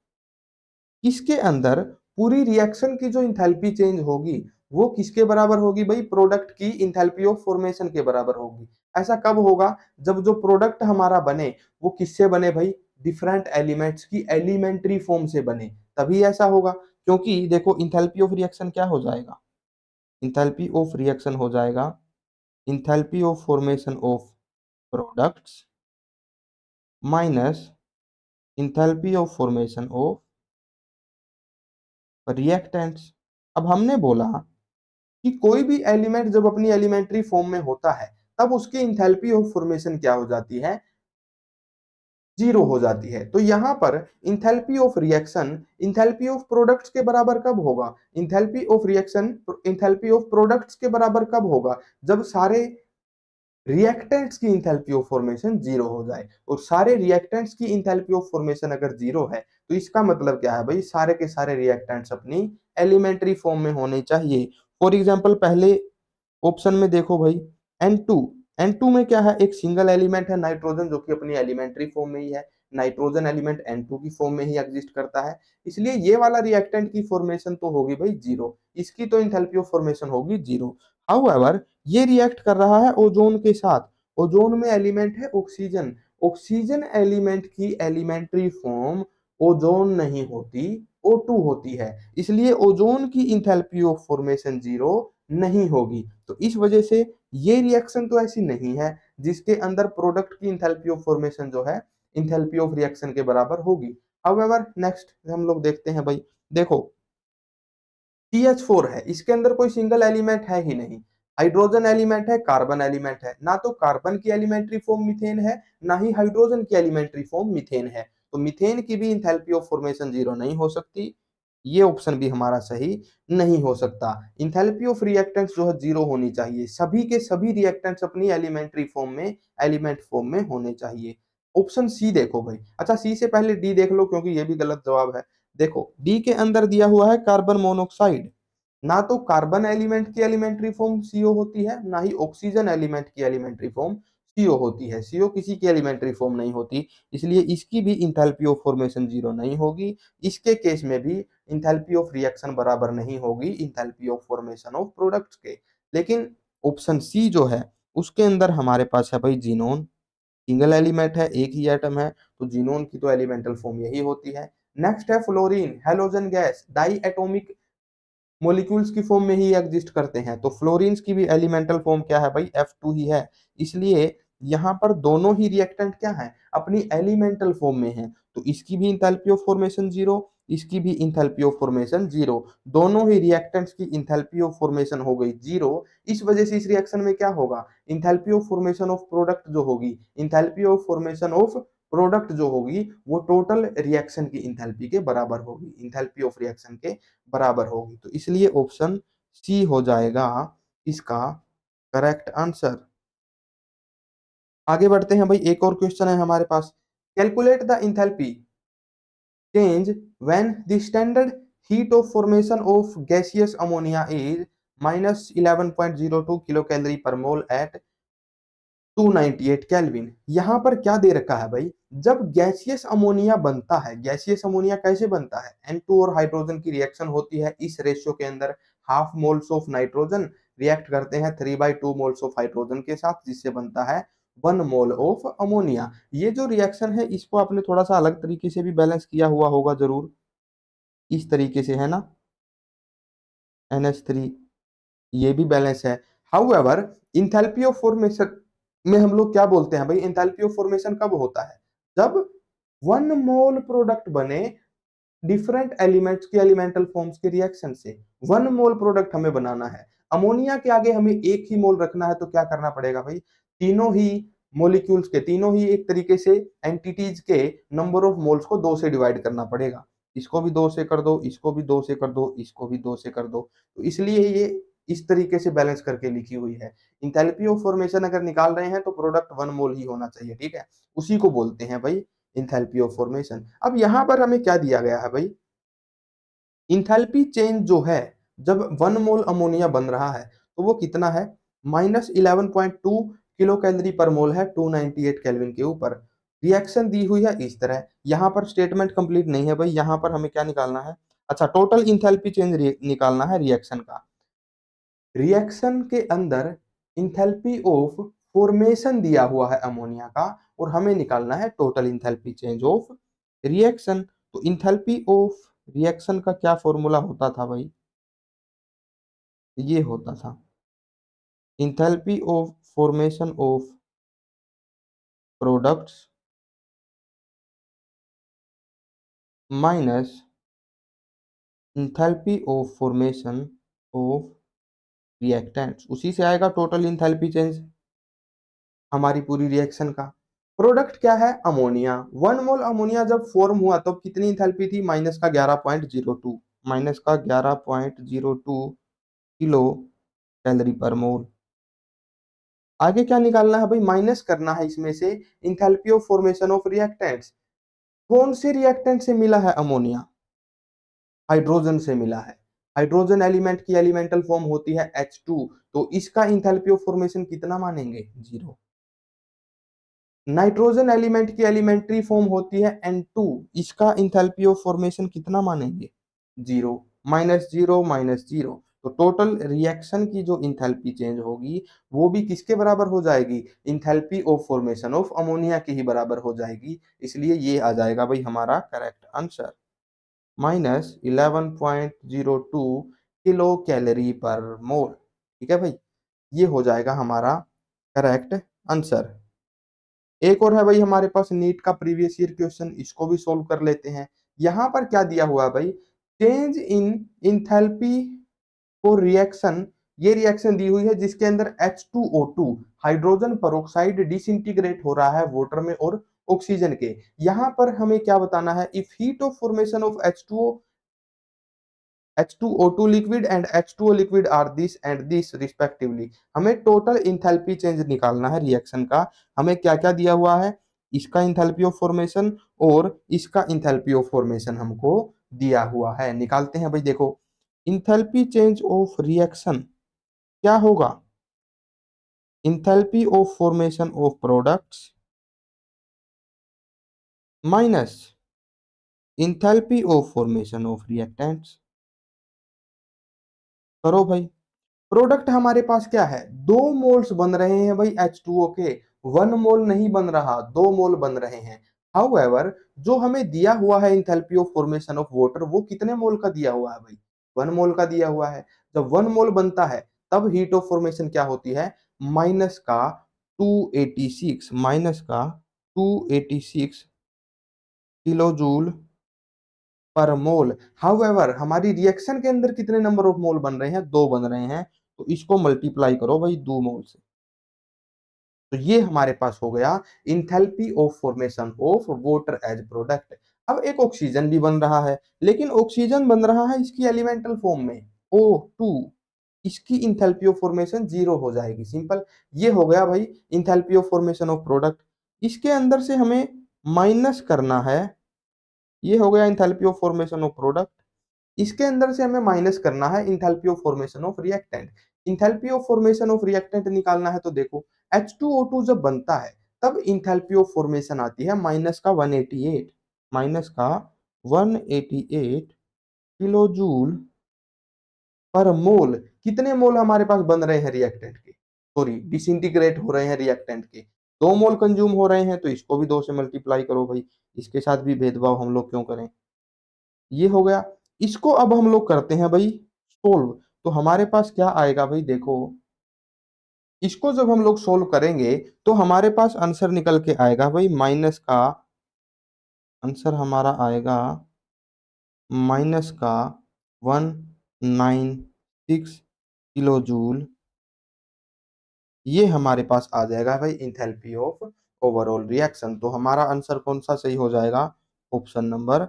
किसके अंदर पूरी रिएक्शन की जो इंथैल्पी चेंज होगी वो किसके बराबर होगी भाई, प्रोडक्ट की इंथैल्पी ऑफ फॉर्मेशन के बराबर होगी। ऐसा कब होगा, जब जो प्रोडक्ट हमारा बने वो किससे बने भाई, डिफरेंट एलिमेंट्स की एलिमेंट्री फॉर्म से बने, तभी ऐसा होगा। क्योंकि देखो इंथैल्पी ऑफ रिएक्शन क्या हो जाएगा, इंथैल्पी ऑफ रिएक्शन हो जाएगा enthalpy of formation of products minus enthalpy of formation of reactants. अब हमने बोला कि कोई भी एलिमेंट जब अपनी एलिमेंट्री फॉर्म में होता है तब उसकी इंथैल्पी ऑफ फॉर्मेशन क्या हो जाती है, जीरो हो जाती है। तो यहां पर enthalpy of reaction enthalpy of products के बराबर कब होगा, enthalpy of reaction enthalpy of products के बराबर कब होगा, जब सारे रिएक्टेंट्स की इंथैल्पी ऑफ फॉर्मेशन जीरो हो जाए। और सारे रिएक्टेंट्स की इंथैल्पी ऑफ फॉर्मेशन अगर जीरो है तो इसका मतलब क्या है भाई, सारे के सारे रिएक्टेंट्स अपनी एलिमेंट्री फॉर्म में होने चाहिए। फॉर एग्जांपल पहले ऑप्शन में देखो भाई N2, N2 में क्या है, एक सिंगल एलिमेंट है नाइट्रोजन जो कि अपनी एलिमेंट्री फॉर्म में ही है, नाइट्रोजन एलिमेंट N2 की फॉर्म में ही एग्जिस्ट करता है, इसलिए ये वाला रिएक्टेंट की फॉर्मेशन तो होगी भाई जीरो, इसकी तो इंथैल्पी ऑफ फॉर्मेशन होगी जीरो। हाउएवर ये रिएक्ट कर रहा है ओजोन के साथ, ओजोन में एलिमेंट है ऑक्सीजन, ऑक्सीजन एलिमेंट की एलिमेंट्री फॉर्म ओजोन नहीं होती O2 होती है, इसलिए ओजोन की इंथैल्पी ऑफ फॉर्मेशन जीरो नहीं होगी। तो इस वजह से ये रिएक्शन तो ऐसी नहीं है जिसके अंदर प्रोडक्ट की इंथैल्पी ऑफ फॉर्मेशन जो है इंथैल्पी ऑफ रिएक्शन के बराबर होगी। हाउएवर नेक्स्ट हम लोग देखते हैं भाई, देखो CH4 है, इसके अंदर कोई सिंगल एलिमेंट है ही नहीं, हाइड्रोजन एलिमेंट है, कार्बन एलिमेंट है, ना तो कार्बन की एलिमेंट्री फॉर्म मीथेन है, ना ही हाइड्रोजन की एलिमेंट्री फॉर्म मीथेन है, तो मीथेन की भी इंथैल्पी ऑफ फॉर्मेशन जीरो नहीं हो सकती, ये ऑप्शन भी हमारा सही नहीं हो सकता। इंथैल्पी ऑफ रिएक्टेंट्स जो है जीरो होनी चाहिए, सभी के सभी रिएक्टेंट्स अपनी एलिमेंट्री फॉर्म में एलिमेंट फॉर्म में होने चाहिए। ऑप्शन सी देखो भाई, अच्छा सी से पहले डी देख लो क्योंकि ये भी गलत जवाब है। देखो डी के अंदर दिया हुआ है कार्बन मोनोऑक्साइड, ना तो कार्बन एलिमेंट की एलिमेंट्री फॉर्म CO होती है, ना ही ऑक्सीजन एलिमेंट की एलिमेंट्री फॉर्म CO होती है, CO किसी की एलिमेंट्री फॉर्म नहीं होती, इसलिए इसकी भी इंथैल्पी ऑफ फॉर्मेशन जीरो नहीं होगी। इसके केस में भी इंथैल्पी ऑफ रिएक्शन बराबर नहीं होगी enthalpy of formation of products के। लेकिन ऑप्शन सी जो है उसके अंदर हमारे पास है भाई जीनोन, सिंगल एलिमेंट है, एक ही एटम है, तो जीनोन की तो एलिमेंटल फॉर्म यही होती है। नेक्स्ट है fluorine, halogen gas, diatomic molecules की फॉर्म में ही एग्जिस्ट करते हैं, तो फ्लोरीन्स की भी एलिमेंटल फॉर्म क्या है भाई, F2 ही है, इसलिए यहाँ पर दोनों ही रिएक्टेंट क्या है, अपनी एलिमेंटल फॉर्म में है, तो इसकी भी इंथैल्पी ऑफ फॉर्मेशन जीरो, इसकी भी इंथैल्पी ऑफ फॉर्मेशन जीरो, दोनों ही रिएक्टेंट्स की इंथैल्पी ऑफ फॉर्मेशन हो गई जीरो। इस वजह से इस रिएक्शन में क्या होगा, enthalpy of formation of product जो होगी, enthalpy of formation of product जो होगी वो टोटल रिएक्शन की इंथैल्पी के बराबर होगी, इंथैल्पी ऑफ रिएक्शन के बराबर होगी। तो इसलिए ऑप्शन सी हो जाएगा इसका करेक्ट आंसर। आगे बढ़ते हैं भाई, एक और क्वेश्चन है हमारे पास, calculate the enthalpy change when the standard heat of formation of gaseous ammonia is -11.02 kilocalorie per mole eight 298 kelvin. यहाँ पर क्या दे रखा है भाई, जब गैसियस अमोनिया बनता है, गैसियस अमोनिया कैसे बनता है, N2 और हाइड्रोजन की रिएक्शन होती है इस रेशियो के अंदर, half moles of nitrogen react करते हैं 3/2 मोल्स ऑफ हाइड्रोजन के साथ, जिससे बनता है 1 मोल ऑफ अमोनिया। ये जो रिएक्शन है इसको आपने थोड़ा सा अलग तरीके से भी बैलेंस किया हुआ होगा जरूर, इस तरीके से है ना, NH3, ये भी बैलेंस है। हाउएवर इंथैल्पी ऑफ फॉर्मेशन में हम लोग क्या बोलते हैं भाई, इंथैल्पी ऑफ फॉर्मेशन कब होता है, जब 1 मोल प्रोडक्ट बने डिफरेंट एलिमेंट्स के एलिमेंटल फॉर्म्स के रिएक्शन से। 1 मोल प्रोडक्ट हमें बनाना है, अमोनिया के आगे हमें एक ही मोल रखना है, तो क्या करना पड़ेगा भाई, तीनों ही मॉलिक्यूल्स के, तीनों ही एक तरीके से एंटिटीज के नंबर ऑफ मोल्स को 2 से डिवाइड करना पड़ेगा। इसको भी 2 से कर दो, इसको भी 2 से कर दो, इसको भी 2 से कर दो। तो इसलिए ये इस तरीके से बैलेंस करके लिखी हुई है। इंथैल्पी ऑफ फॉर्मेशन अगर निकाल रहे हैं तो प्रोडक्ट 1 मोल ही होना चाहिए, ठीक है, उसी को बोलते हैं भाई इंथैल्पी ऑफ फॉर्मेशन। अब यहां पर हमें क्या दिया गया है भाई, इंथैल्पी चेंज जो है, जब 1 मोल अमोनिया बन रहा है तो वो कितना है, -11.2 किलो कैलोरी पर मोल है 298 केल्विन के ऊपर। रिएक्शन दी हुई है इस तरह, यहाँ पर स्टेटमेंट कंप्लीट नहीं है भाई, यहाँ पर हमें क्या निकालना है, अच्छा टोटल इंथैल्पी चेंज निकालना है रिएक्शन का। रिएक्शन के अंदर इंथैल्पी ऑफ फॉर्मेशन दिया हुआ है अमोनिया का, और हमें निकालना है total enthalpy change of reaction. तो इंथैल्पी ऑफ रिएक्शन का क्या फॉर्मूला होता था भाई, ये होता था enthalpy of formation of products minus enthalpy of formation of reactants, उसी से आएगा टोटल इंथैल्पी चेंज हमारी पूरी रिएक्शन का। प्रोडक्ट क्या है, अमोनिया। 1 मोल अमोनिया जब फॉर्म हुआ तब कितनी इंथैल्पी थी, -11.02, -11.02 किलो कैलोरी पर मोल। आगे क्या निकालना है भाई, माइनस करना है इसमें से enthalpy of formation of reactants. कौन से रिएक्टेंट से मिला है अमोनिया, हाइड्रोजन से मिला है। हाइड्रोजन एलिमेंट की एलिमेंटल फॉर्म होती है H2, तो इसका इंथैल्पी ऑफ फॉर्मेशन कितना मानेंगे, 0। नाइट्रोजन एलिमेंट की एलिमेंट्री फॉर्म होती है N2, इसका इंथैल्पी ऑफ फॉर्मेशन कितना मानेंगे, 0, -0 -0। तो टोटल रिएक्शन की जो इंथैल्पी चेंज होगी वो भी किसके बराबर हो जाएगी, enthalpy of formation of ammonia के ही बराबर हो जाएगी। इसलिए ये आ जाएगा भाई हमारा correct answer, -11.02 kilocalorie per मोल। ठीक है भाई, ये हो जाएगा हमारा करेक्ट आंसर। एक और है भाई हमारे पास नीट का प्रीवियस ईयर क्वेश्चन, इसको भी सोल्व कर लेते हैं। यहां पर क्या दिया हुआ है भाई, change in enthalpy for reaction, ये रिएक्शन दी हुई है जिसके अंदर H2O2 हाइड्रोजन पेरोक्साइड डिसइंटीग्रेट हो रहा है वाटर में और ऑक्सीजन के। यहां पर हमें क्या बताना है, if heat of formation of H2O2 liquid and H2O liquid are this and this respectively। हमें टोटल इंथैल्पी चेंज निकालना है रिएक्शन का। हमें क्या क्या दिया हुआ है, इसका इंथैल्पी ऑफ फॉर्मेशन और इसका इंथैल्पी ऑफ फॉर्मेशन हमको दिया हुआ है। निकालते हैं भाई, देखो इंथैल्पी चेंज ऑफ रिएक्शन क्या होगा, enthalpy of formation of products minus enthalpy of formation of reactants. करो भाई, प्रोडक्ट हमारे पास क्या है, 2 मोल्स बन रहे हैं भाई H2O के, 1 मोल नहीं बन रहा, 2 मोल बन रहे हैं। हाउएवर जो हमें दिया हुआ है enthalpy of formation of water, वो कितने मोल का दिया हुआ है भाई, 1 मोल का दिया हुआ है। जब 1 मोल बनता है तब हीट ऑफ फॉर्मेशन क्या होती है, माइनस का 286 किलो जूल पर मोल। हाउएवर हमारी रिएक्शन के अंदर कितने नंबर ऑफ मोल बन रहे हैं, 2 बन रहे हैं, तो इसको मल्टीप्लाई करो भाई 2 मोल से। तो ये हमारे पास हो गया enthalpy of formation of water as product. अब एक ऑक्सीजन भी बन रहा है, लेकिन ऑक्सीजन बन रहा है इसकी एलिमेंटल फॉर्म में O2, इसकी इंथैल्पी ऑफ फॉर्मेशन 0 हो जाएगी, सिंपल। ये हो गया भाई enthalpy of formation of product. इसके अंदर से हमें माइनस करना है, ये हो गया enthalpy of formation of product. इसके अंदर से हमें माइनस करना है enthalpy of formation of reactant. Enthalpy of formation of reactant निकालना है तो देखो H2O2 जब बनता है तब इंथैल्पी ऑफ फॉर्मेशन आती है माइनस का 188 किलो जूल पर मोल। कितने मोल हमारे पास बन रहे हैं रिएक्टेंट के, सॉरी डिसइंटीग्रेट हो रहे हैं रिएक्टेंट के, 2 मोल कंज्यूम हो रहे हैं, तो इसको भी 2 से मल्टीप्लाई करो भाई, इसके साथ भी भेदभाव हम लोग क्यों करें। ये हो गया। इसको अब हम लोग करते हैं भाई सोल्व, तो हमारे पास क्या आएगा भाई, देखो इसको जब हम लोग सोल्व करेंगे तो हमारे पास आंसर निकल के आएगा भाई माइनस का, आंसर हमारा आएगा माइनस का 196 किलो जूल। ये हमारे पास आ जाएगा भाई इंथैल्पी ऑफ ओवरऑल रिएक्शन। तो हमारा आंसर कौन सा सही हो जाएगा, ऑप्शन नंबर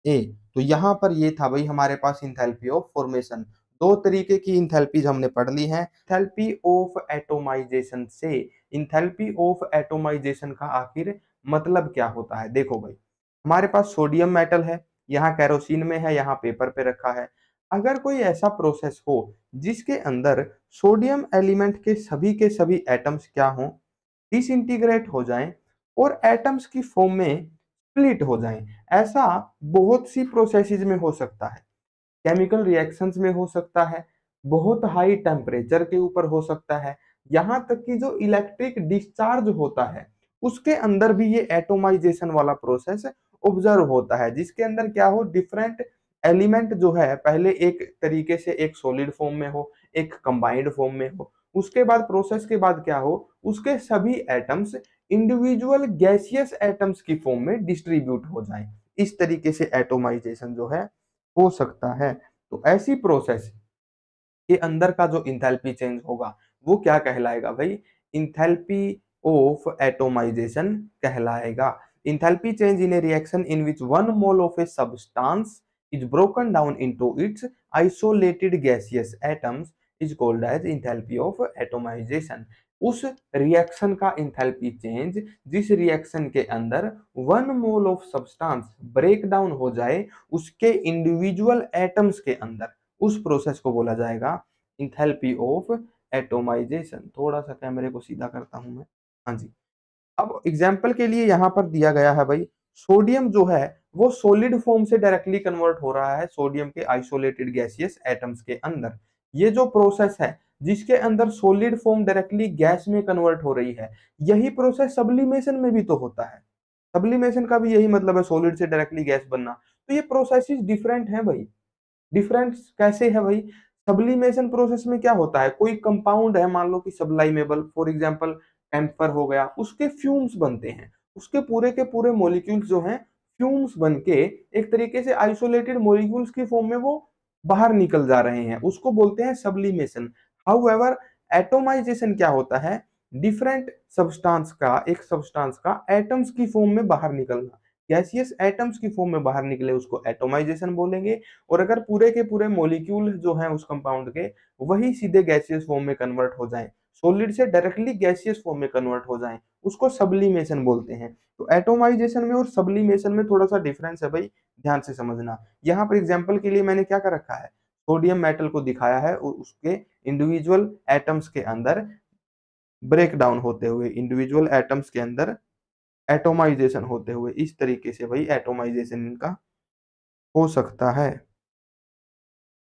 ए। तो यहाँ पर ये था भाई हमारे पास इंथैल्पी ऑफ फॉर्मेशन। 2 तरीके की इंथैल्पीज हमने पढ़ ली हैं। इंथैल्पी ऑफ एटोमाइजेशन से, इंथैल्पी ऑफ एटोमाइजेशन का आखिर मतलब क्या होता है। देखो भाई हमारे पास सोडियम मेटल है, यहाँ कैरोसिन में है, यहाँ पेपर पे रखा है। अगर कोई ऐसा प्रोसेस हो जिसके अंदर सोडियम एलिमेंट के सभी एटम्स क्या हों, डिसइंटीग्रेट हो जाएं और एटम्स की फॉर्म में स्प्लिट हो जाएं, ऐसा बहुत सी प्रोसेसेस में हो सकता है। केमिकल रिएक्शंस में हो सकता है, बहुत हाई टेम्परेचर के ऊपर हो सकता है, यहाँ तक कि जो इलेक्ट्रिक डिस्चार्ज होता है उसके अंदर भी ये एटोमाइजेशन वाला प्रोसेस ऑब्जर्व होता है, जिसके अंदर क्या हो, डिफरेंट एलिमेंट जो है पहले एक तरीके से एक सॉलिड फॉर्म में हो, एक कंबाइंड फॉर्म में हो, उसके बाद प्रोसेस के बाद क्या हो, उसके सभी एटम्स इंडिविजुअल गैसियस एटम्स की फॉर्म में डिस्ट्रीब्यूट हो जाएं। इस तरीके से एटोमाइजेशन जो है हो सकता है। तो ऐसी प्रोसेस के अंदर का जो इंथैल्पी चेंज होगा वो क्या कहलाएगा भाई, इंथैल्पी ऑफ एटोमाइजेशन कहलाएगा। Enthalpy change in A reaction in which 1 mole of a substance is broken down into its isolated gaseous atoms is called as enthalpy of atomization। उस रिएक्शन का enthalpy change जिस reaction के अंदर 1 mole of substance break down हो जाए उसके individual atoms के अंदर, उस प्रोसेस को बोला जाएगा इंथैल्पी ऑफ एटोमाइजेशन। थोड़ा सा कैमरे को सीधा करता हूं मैं, हाँ जी। अब एग्जाम्पल के लिए यहाँ पर दिया गया है भाई, सोडियम जो है वो सॉलिड फॉर्म से डायरेक्टली कन्वर्ट हो रहा है सोडियम के आइसोलेटेड गैसियस एटम्स के अंदर। ये जो प्रोसेस है जिसके अंदर सॉलिड फॉर्म डायरेक्टली गैस में कन्वर्ट हो रही है, यही प्रोसेस सब्लिमेशन में भी तो होता है। सब्लिमेशन का भी यही मतलब है, सॉलिड से डायरेक्टली गैस बनना। तो ये प्रोसेसेस डिफरेंट है भाई। डिफरेंस कैसे है भाई, सब्लिमेशन प्रोसेस में क्या होता है, कोई कंपाउंड है मान लो कि सब्लाइमेबल, फॉर एग्जांपल कैम्फर हो गया, उसके फ्यूम्स बनते हैं, उसके पूरे के पूरे मॉलिक्यूल्स जो हैं फ्यूम्स बन के एक तरीके से आइसोलेटेड मॉलिक्यूल्स की फॉर्म में वो बाहर निकल जा रहे हैं, उसको बोलते हैं सब्लिमेशन। हाउएवर एटोमाइजेशन क्या होता है, डिफरेंट सब्सटेंस का, एक सब्सटेंस का एटम्स की फॉर्म में बाहर निकलना, गैसियस एटम्स की फॉर्म में बाहर निकले उसको एटोमाइजेशन बोलेंगे। और अगर पूरे के पूरे मॉलिक्यूल जो हैं उस कंपाउंड के वही सीधे गैसियस फॉर्म में कन्वर्ट हो जाएं, सॉलिड से डायरेक्टली गैसियस फॉर्म में कन्वर्ट हो जाएं, उसको सब्लिमेशन बोलते हैं। तो एटोमाइजेशन में और सब्लिमेशन में थोड़ा सा डिफरेंस है भाई, ध्यान से समझना। यहाँ पर एग्जाम्पल के लिए मैंने क्या कर रखा है, सोडियम मेटल को दिखाया है उसके इंडिविजुअल एटम्स के अंदर ब्रेक डाउन होते हुए, इंडिविजुअल एटम्स के अंदर एटोमाइजेशन होते हुए, इस तरीके से भाई एटोमाइजेशन इनका हो सकता है।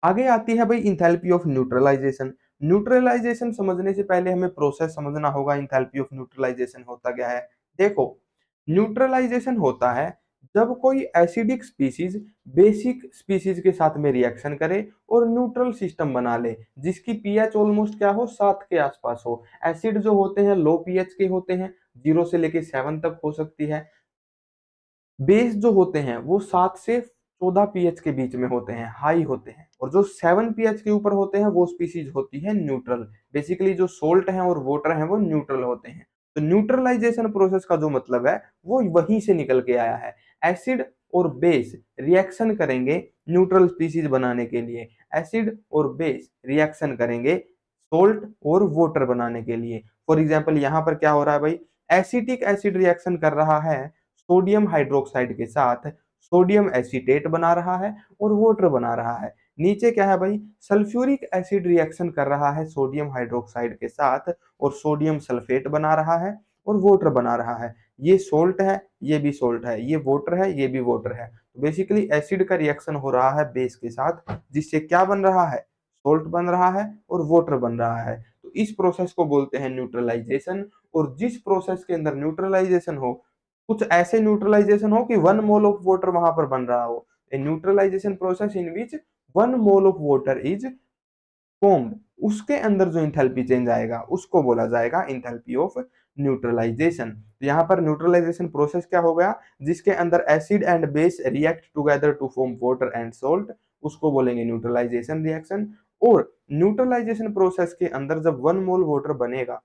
आगे आती है भाई इंथैल्पी ऑफ न्यूट्रलाइजेशन। न्यूट्रलाइजेशन समझने से पहले हमें प्रोसेस समझना होगा, इंथैल्पी ऑफ न्यूट्रलाइजेशन होता क्या है। देखो न्यूट्रलाइजेशन होता है जब कोई एसिडिक स्पीसीज बेसिक स्पीसीज के साथ में रिएक्शन करे और न्यूट्रल सिस्टम बना ले, जिसकी पीएच ऑलमोस्ट क्या हो, 7 के आसपास हो। एसिड जो होते हैं लो पीएच के होते हैं, 0 से लेके 7 तक हो सकती है। बेस जो होते हैं वो 7 से 14 पीएच के बीच में होते हैं, हाई होते हैं। और जो 7 पीएच के ऊपर होते हैं वो स्पीसीज होती है न्यूट्रल। बेसिकली जो सोल्ट है और वाटर है वो न्यूट्रल होते हैं। तो न्यूट्रलाइजेशन प्रोसेस का जो मतलब है वो वहीं से निकल के आया है। एसिड और बेस रिएक्शन करेंगे न्यूट्रल स्पीसीज बनाने के लिए, एसिड और बेस रिएक्शन करेंगे सोल्ट और वाटर बनाने के लिए। फॉर एग्जाम्पल यहाँ पर क्या हो रहा है भाई, एसिटिक एसिड रिएक्शन कर रहा है सोडियम हाइड्रोक्साइड के साथ, सोडियम एसीटेट बना रहा है और वाटर बना रहा है। नीचे क्या है भाई, सल्फ्यूरिक एसिड रिएक्शन कर रहा है सोडियम हाइड्रोक्साइड के साथ और सोडियम सल्फेट बना रहा है और वाटर बना रहा है। ये सोल्ट है, ये भी सोल्ट है, ये वाटर है, ये भी वाटर है। तो बेसिकली एसिड का रिएक्शन हो रहा है बेस के साथ, जिससे क्या बन रहा है, सोल्ट बन रहा है और वाटर बन रहा है। तो इस प्रोसेस को बोलते हैं न्यूट्रलाइजेशन। और जिस प्रोसेस के अंदर न्यूट्रलाइजेशन हो, कुछ ऐसे न्यूट्रलाइजेशन हो कि 1 मोल ऑफ वाटर वहां पर बन रहा हो, a neutralisation process in which 1 mole of water is formed, उसके अंदर जो इंथैल्पी चेंज आएगा उसको बोला जाएगा इंथैल्पी ऑफ न्यूट्रलाइजेशन। तो यहाँ पर न्यूट्रलाइजेशन प्रोसेस क्या हो गया, जिसके अंदर acid and base react together to form water and salt, उसको बोलेंगे न्यूट्रलाइजेशन रिएक्शन। और न्यूट्रलाइजेशन प्रोसेस के अंदर जब 1 मोल वाटर बनेगा,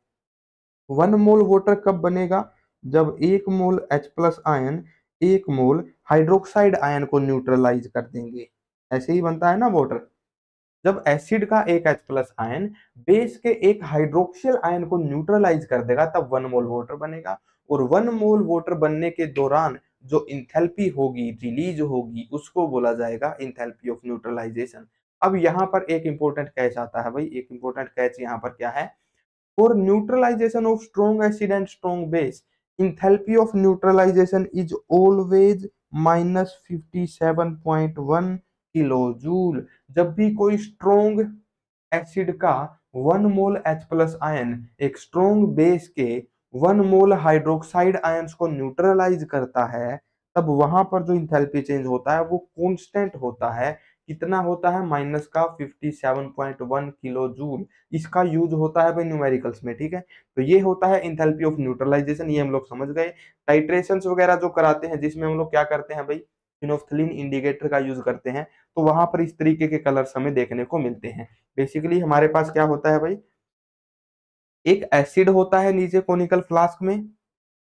1 मोल वाटर कब बनेगा, जब 1 मोल H+ आयन 1 मोल हाइड्रोक्साइड आयन को न्यूट्रलाइज कर देंगे। ऐसे ही बनता है ना वाटर। जब एसिड का एक H+ आयन बेस के एक हाइड्रोक्सिल आयन को न्यूट्रलाइज कर देगा तब 1 मोल वाटर बनेगा। और 1 मोल वाटर बनने के दौरान जो इंथैल्पी होगी, रिलीज होगी, उसको बोला जाएगा इंथैल्पी ऑफ न्यूट्रलाइजेशन। अब यहाँ पर एक इंपॉर्टेंट कैच आता है भाई, एक इंपॉर्टेंट कैच यहाँ पर क्या है, for neutralization of strong acid and strong base, enthalpy of neutralization is always -57.1 kilojoule. जब भी कोई स्ट्रोंग एसिड का 1 मोल H+ आयन एक स्ट्रोंग बेस के 1 मोल हाइड्रोक्साइड आयंस को न्यूट्रलाइज करता है, तब वहां पर जो इंथैल्पी चेंज होता है वो कांस्टेंट होता है। कितना होता है, माइनस का 57.1 किलो जूल। इसका यूज होता है भाई न्यूमेरिकल्स में, ठीक है। तो ये होता है इंथैल्पी ऑफ न्यूट्रलाइजेशन, ये हम लोग समझ गए। टाइट्रेशन वगैरह जो कराते हैं, जिसमें हम लोग क्या करते हैं भाई, फिनोल्फ्थालीन इंडिकेटर का यूज करते हैं, तो वहां पर इस तरीके के कलर्स हमें देखने को मिलते हैं। बेसिकली हमारे पास क्या होता है भाई, एक एसिड होता है नीचे कोनिकल फ्लास्क में,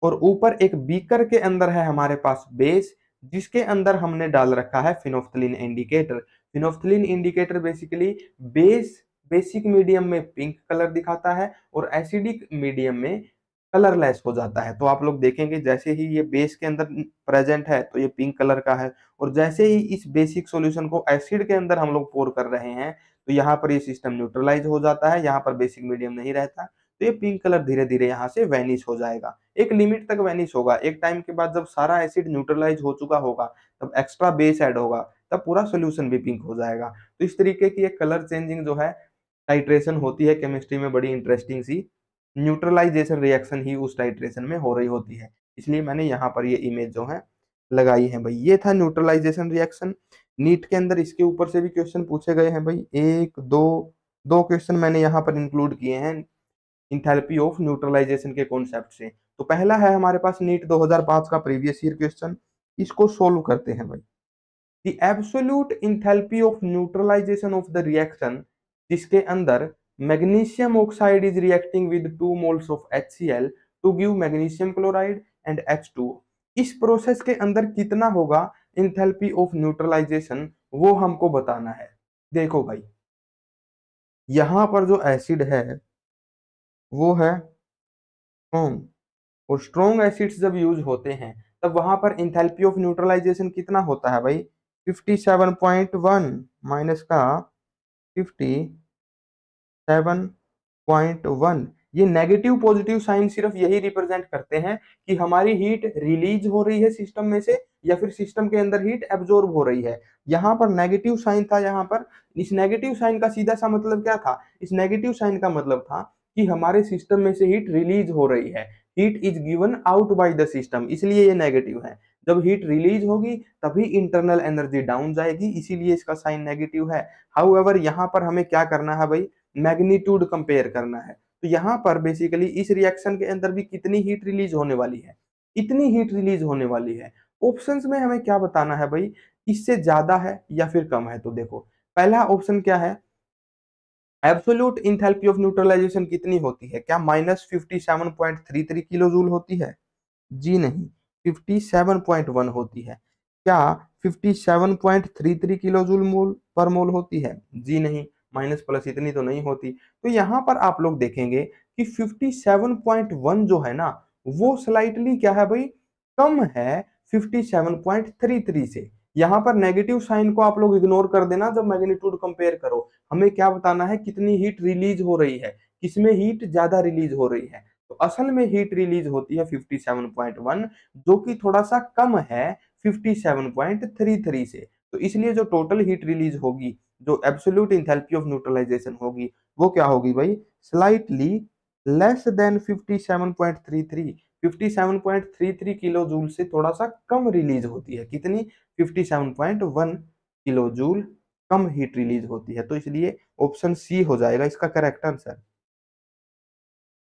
और ऊपर एक बीकर के अंदर है हमारे पास बेस, जिसके अंदर हमने डाल रखा है phenolphthalein indicator. Phenolphthalein indicator basically basic medium में पिंक कलर दिखाता है और एसिडिक मीडियम में कलरलेस हो जाता है। तो आप लोग देखेंगे जैसे ही ये बेस के अंदर प्रेजेंट है तो ये पिंक कलर का है, और जैसे ही इस बेसिक सॉल्यूशन को एसिड के अंदर हम लोग पोर कर रहे हैं तो यहाँ पर ये सिस्टम न्यूट्रलाइज हो जाता है, यहाँ पर बेसिक मीडियम नहीं रहता, तो ये पिंक कलर धीरे धीरे यहाँ से वैनिश हो जाएगा। एक लिमिट तक वैनिश होगा, एक टाइम के बाद जब सारा एसिड न्यूट्रलाइज हो चुका होगा तब एक्स्ट्रा बेस ऐड होगा, तब पूरा सोल्यूशन भी पिंक हो जाएगा। तो इस तरीके की एक कलर चेंजिंग जो है टाइट्रेशन होती है केमिस्ट्री में, बड़ी इंटरेस्टिंग सी। न्यूट्रलाइजेशन रिएक्शन ही उस टाइट्रेशन में हो रही होती है, इसलिए मैंने यहाँ पर ये इमेज जो है लगाई है भाई। ये था न्यूट्रलाइजेशन रिएक्शन। नीट के अंदर इसके ऊपर से भी क्वेश्चन पूछे गए हैं भाई, एक दो क्वेश्चन मैंने यहाँ पर इंक्लूड किए हैं इंथैल्पी ऑफ न्यूट्रलाइजेशन के कॉन्सेप्ट से। तो पहला है हमारे पास नीट 2005 का प्रीवियस ईयर क्वेश्चन, इसको सोल्व करते हैं भाई। The absolute enthalpy of neutralization of the reaction, जिसके अंदर magnesium oxide is reacting with 2 moles of HCl to give magnesium chloride and H2। इस प्रोसेस के अंदर कितना होगा इंथैल्पी ऑफ न्यूट्रलाइजेशन, वो हमको बताना है। देखो भाई, यहां पर जो एसिड है वो है स्ट्रॉन्ग, और स्ट्रॉन्ग एसिड्स जब यूज होते हैं तब वहां पर इंथैल्पी ऑफ न्यूट्रलाइजेशन कितना होता है भाई, 57.1 माइनस का 57.1। ये नेगेटिव पॉजिटिव साइन सिर्फ यही रिप्रेजेंट करते हैं कि हमारी हीट रिलीज हो रही है सिस्टम में से या फिर सिस्टम के अंदर हीट एब्जॉर्ब हो रही है। यहाँ पर नेगेटिव साइन था, यहाँ पर इस नेगेटिव साइन का सीधा सा मतलब क्या था, इस नेगेटिव साइन का मतलब था कि हमारे सिस्टम में से हीट रिलीज हो रही है, heat is given out by the system, इसलिए ये नेगेटिव है। जब हीट रिलीज होगी तभी इंटरनल एनर्जी डाउन जाएगी, इसीलिए इसका साइन नेगेटिव है। हाउएवर यहाँ पर हमें क्या करना है भाई, मैग्नीट्यूड कंपेयर करना है। तो यहाँ पर बेसिकली इस रिएक्शन के अंदर भी कितनी हीट रिलीज होने वाली है, इतनी हीट रिलीज होने वाली है। ऑप्शंस में हमें क्या बताना है भाई, इससे ज्यादा है या फिर कम है। तो देखो पहला ऑप्शन क्या है, एब्सोल्यूट इंथैल्पी ऑफ न्यूट्रलाइजेशन कितनी होती है, क्या -57.33 किलो जूल होती है, जी नहीं, 57.1 होती है। क्या 57.33 किलो जूल मोल पर मोल होती है, जी नहीं, माइनस प्लस इतनी तो नहीं होती। तो यहाँ पर आप लोग देखेंगे कि 57.1 जो है ना वो स्लाइटली क्या है भाई, कम है 57.33 से। यहाँ पर नेगेटिव साइन को आप लोग इग्नोर कर देना जब मैग्नीट्यूड कंपेयर करो। हमें क्या बताना है, कितनी हीट रिलीज हो रही है, किसमें हीट ज्यादा रिलीज हो रही है। तो असल में हीट रिलीज होती है 57.1, जो कि थोड़ा सा कम है 57.33 से। तो इसलिए जो टोटल हीट रिलीज होगी, जो एब्सोल्यूट इंथैल्पी ऑफ न्यूट्रलाइजेशन होगी, वो क्या होगी भाई, slightly less than 57.33। 57.33 kilo joule से थोड़ा सा कम रिलीज होती है, कितनी, 57.1 किलो जूल कम हीट रिलीज होती है। तो इसलिए ऑप्शन सी हो जाएगा इसका करेक्ट आंसर।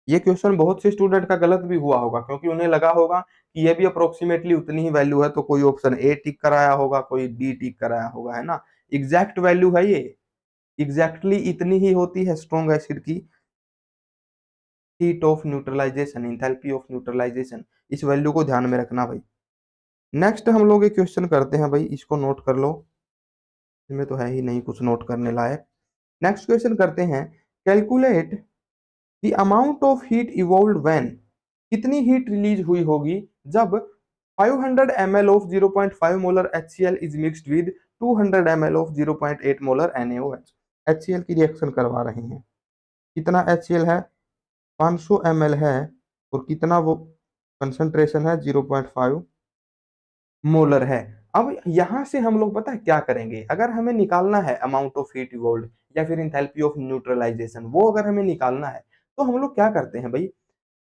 ये क्वेश्चन बहुत से स्टूडेंट का गलत भी हुआ होगा, क्योंकि उन्हें लगा होगा कि ये भी अप्रोक्सीमेटली उतनी ही वैल्यू है, तो कोई ऑप्शन ए टिक कराया होगा, कोई डी टिक कराया होगा, है ना। एग्जैक्ट वैल्यू है ये, एग्जैक्टली इतनी ही होती है स्ट्रॉन्ग एसिड की heat of neutralization, enthalpy of neutralization. इस वैल्यू को ध्यान में रखना भाई। नेक्स्ट हम लोग एक क्वेश्चन करते हैं भाई, इसको नोट कर लो, इसमें तो है ही नहीं कुछ नोट करने लायक। नेक्स्ट क्वेश्चन करते हैं, calculate the amount of heat evolved when, कितनी हीट रिलीज हुई होगी जब 500 ml of 0.5 molar HCl is mixed with 200 ml of 0.8 molar NaOH। HCl की रिएक्शन करवा रहे हैं, कितना HCl है, 500 ml है, और कितना वो कंसंट्रेशन है, 0.5 मोलर है। अब यहां से हम लोग पता है क्या करेंगे, अगर हमें निकालना है अमाउंट ऑफ हीट इवॉल्व्ड या फिर इंथैल्पी ऑफ न्यूट्रलाइजेशन, वो अगर हमें निकालना है तो हम लोग क्या करते हैं भाई,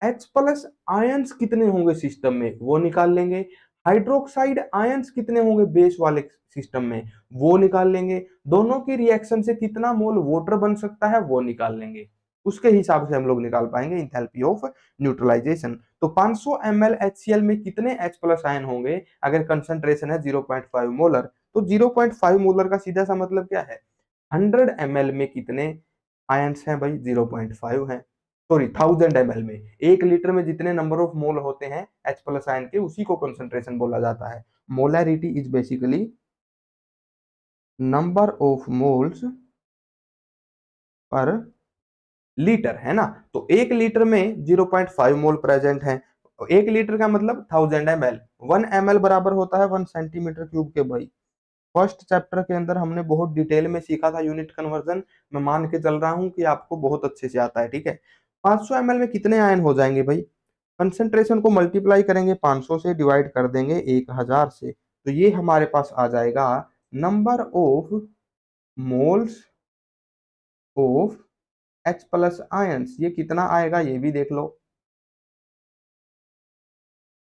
H प्लस आयंस कितने होंगे सिस्टम में वो निकाल लेंगे, हाइड्रोक्साइड आयंस कितने होंगे बेस वाले सिस्टम में वो निकाल लेंगे, दोनों की रिएक्शन से कितना मोल वाटर बन सकता है वो निकाल लेंगे। उसके हिसाब से हम लोग निकाल पाएंगे इंथैल्पी ऑफ न्यूट्रलाइजेशन। तो 500 ml HCl में कितने H प्लस आयन होंगे अगर कंसंट्रेशन है 0.5 मोलर, तो 0.5 मोलर का सीधा सा मतलब क्या है, 100 ml में कितने आयंस हैं भाई, 0.5 है, सॉरी 1000 ml में, 1 लीटर में जितने नंबर ऑफ मोल होते हैं H प्लस आयन के, उसी को कंसंट्रेशन बोला जाता है। Molarity is basically number of moles per litre, है ना। तो 1 लीटर में 0.5 मोल प्रेजेंट है, 1 लीटर का मतलब 1000 ml, 1 ml बराबर होता है 1 सेंटीमीटर क्यूब के भाई। फर्स्ट चैप्टर के अंदर हमने बहुत डिटेल में सीखा था यूनिट कन्वर्जन, मैं मान के चल रहा हूं कि आपको बहुत अच्छे से आता है, ठीक है। 500 ml में कितने आयन हो जाएंगे भाई, कंसंट्रेशन को मल्टीप्लाई करेंगे 500 से, डिवाइड कर देंगे 1000 से, तो ये हमारे पास आ जाएगा number of moles of H plus ions. ये कितना आएगा ये भी देख लो,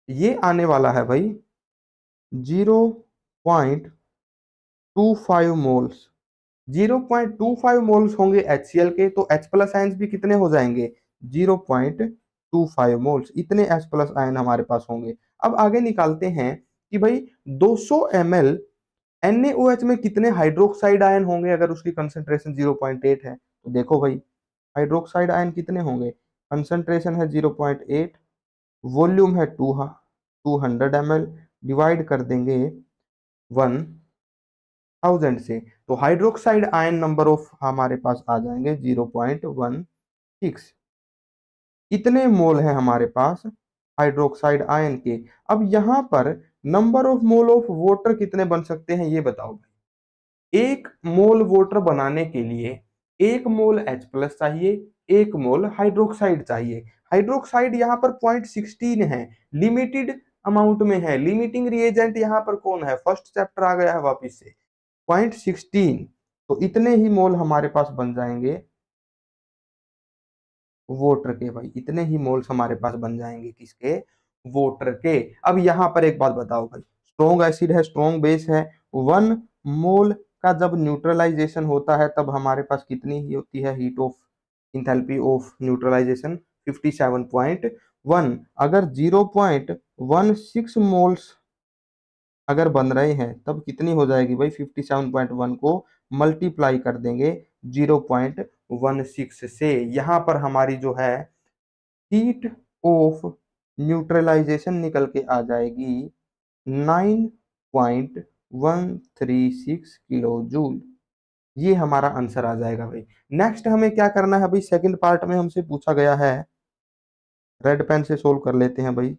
ये आने वाला है भाई 0.25 मोल्स। 0.25 मोल्स होंगे HCl के, तो H प्लस आयंस भी कितने हो जाएंगे, 0.25 मोल्स, इतने H प्लस आयन हमारे पास होंगे। अब आगे निकालते हैं कि भाई 200 ml NaOH में कितने हाइड्रोक्साइड आयन होंगे अगर उसकी कंसंट्रेशन 0.8 है। तो देखो भाई, हाइड्रोक्साइड आयन कितने होंगे, कंसंट्रेशन है 0.8, वॉल्यूम है 200 ml, डिवाइड कर देंगे 1000 से, तो हाइड्रोक्साइड आयन नंबर ऑफ हमारे पास आ जाएंगे 0.16। इतने मोल हैं हमारे पास हाइड्रोक्साइड आयन के। अब यहाँ पर number of mole of water कितने बन सकते हैं ये बताओ भाई। 1 मोल वाटर बनाने के लिए 1 मोल H प्लस चाहिए, 1 मोल हाइड्रोक्साइड चाहिए। हाइड्रोक्साइड यहाँ पर 0.16 है, लिमिटेड अमाउंट में है, लिमिटिंग रिएजेंट यहाँ पर कौन है, फर्स्ट चैप्टर आ गया है वापिस से, 0.16। तो इतने ही मोल हमारे पास बन जाएंगे वोटर के भाई, इतने ही मोल्स हमारे पास बन जाएंगे किसके, वोटर के। अब यहाँ पर एक बात बताओ भाई, स्ट्रॉन्ग एसिड है, स्ट्रॉन्ग बेस है, 1 मोल का जब न्यूट्रलाइजेशन होता है तब हमारे पास कितनी ही होती है heat of enthalpy of neutralization, 57.1। अगर 0.16 मोल्स अगर बन रहे हैं तब कितनी हो जाएगी भाई, 57.1 को मल्टीप्लाई कर देंगे 0.16 से, यहाँ पर हमारी जो है हीट ऑफ न्यूट्रलाइजेशन निकल के आ जाएगी 9.136 किलो जूल। ये हमारा आंसर आ जाएगा भाई। नेक्स्ट हमें क्या करना है भाई, सेकंड पार्ट में हमसे पूछा गया है, रेड पेन से सोल्व कर लेते हैं भाई।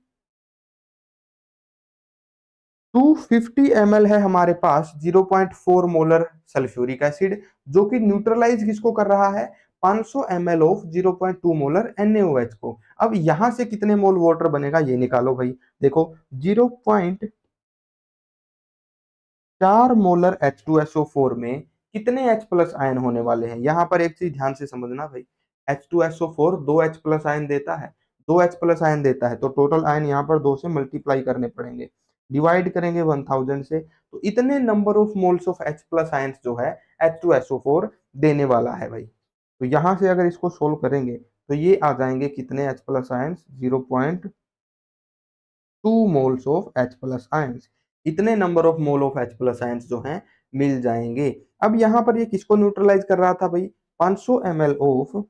250 ml है हमारे पास 0.4 मोलर सल्फ्यूरिक एसिड, जो कि न्यूट्रलाइज किसको कर रहा है, 500 ml ऑफ 0.2 मोलर NaOH को। अब यहां से कितने मोल वाटर बनेगा ये निकालो भाई। देखो 0.4 मोलर H2SO4 में कितने H प्लस आयन होने वाले हैं। यहाँ पर एक चीज ध्यान से समझना भाई, H2SO4 दो H प्लस आयन देता है, 2H प्लस आयन देता है, तो टोटल आयन यहाँ पर 2 से मल्टीप्लाई करने पड़ेंगे, डिवाइड करेंगे 1000 से, तो इतने number of moles of H plus ions जो है H2SO4 देने वाला है भाई। तो यहाँ से अगर इसको सोल्व करेंगे तो ये आ जाएंगे कितने H plus ions, 0.2 moles of H plus ions. इतने number of mole of H plus ions जो हैं मिल जाएंगे। अब यहाँ पर ये किसको न्यूट्रलाइज कर रहा था भाई, 500 ml ऑफ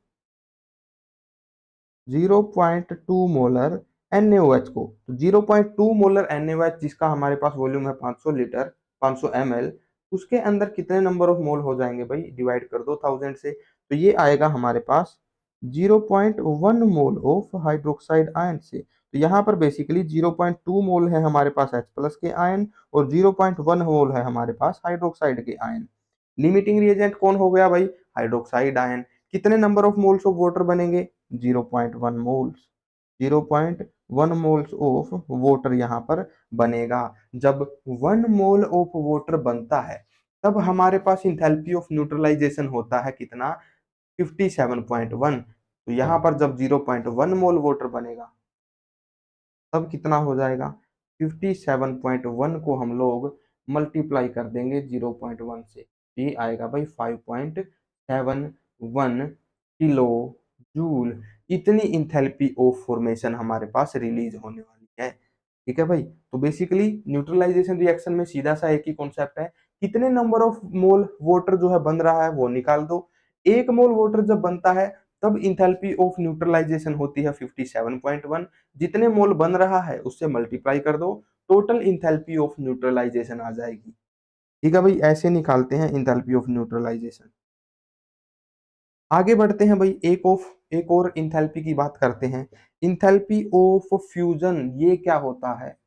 0.2 मोलर NaOH को। तो 0.2 मोलर NaOH जिसका हमारे पास वॉल्यूम है 500 लीटर, 500 ml, उसके अंदर कितने नंबर ऑफ मोल हो जाएंगे भाई, डिवाइड कर दो 1000 से, तो ये आएगा हमारे पास 0.1 मोल ऑफ हाइड्रोक्साइड आयन से। तो यहाँ पर बेसिकली 0.2 मोल है हमारे पास H प्लस के आयन और 0.1 मोल है हमारे पास हाइड्रोक्साइड के आयन। लिमिटिंग रिएजेंट कौन हो गया भाई, हाइड्रोक्साइड आयन। कितने number of moles of water बनेंगे, 0.1 मोल्स, 0.1 मोल्स ऑफ वाटर यहाँ पर बनेगा। जब 1 मोल ऑफ वाटर बनता है तब हमारे पास इंथैल्पी ऑफ न्यूट्रलाइजेशन होता है कितना, 57.1। तो यहाँ पर जब 0.1 मोल वाटर बनेगा तब कितना हो जाएगा, 57.1 को हम लोग मल्टीप्लाई कर देंगे 0.1 से, ये आएगा भाई 5.71 किलो जूल। इतनी इंथैल्पी ऑफ फॉर्मेशन हमारे पास रिलीज होने वाली है। ठीक है भाई, तो बेसिकली न्यूट्रलाइजेशन रिएक्शन में सीधा सा एक ही कॉन्सेप्ट है, कितने नंबर ऑफ मोल वाटर जो है बन रहा है वो निकाल दो। एक मोल वाटर जब बनता है तब इंथैल्पी ऑफ न्यूट्रलाइजेशन होती है 57.1, जितने मोल बन रहा है उससे मल्टीप्लाई कर दो, टोटल इंथैल्पी ऑफ न्यूट्रलाइजेशन आ जाएगी। ठीक है भाई, ऐसे निकालते हैं इंथैल्पी ऑफ न्यूट्रलाइजेशन। आगे बढ़ते हैं भाई, एक और इंथैल्पी की बात करते हैं, इंथैल्पी ऑफ फ्यूजन। ये क्या होता है,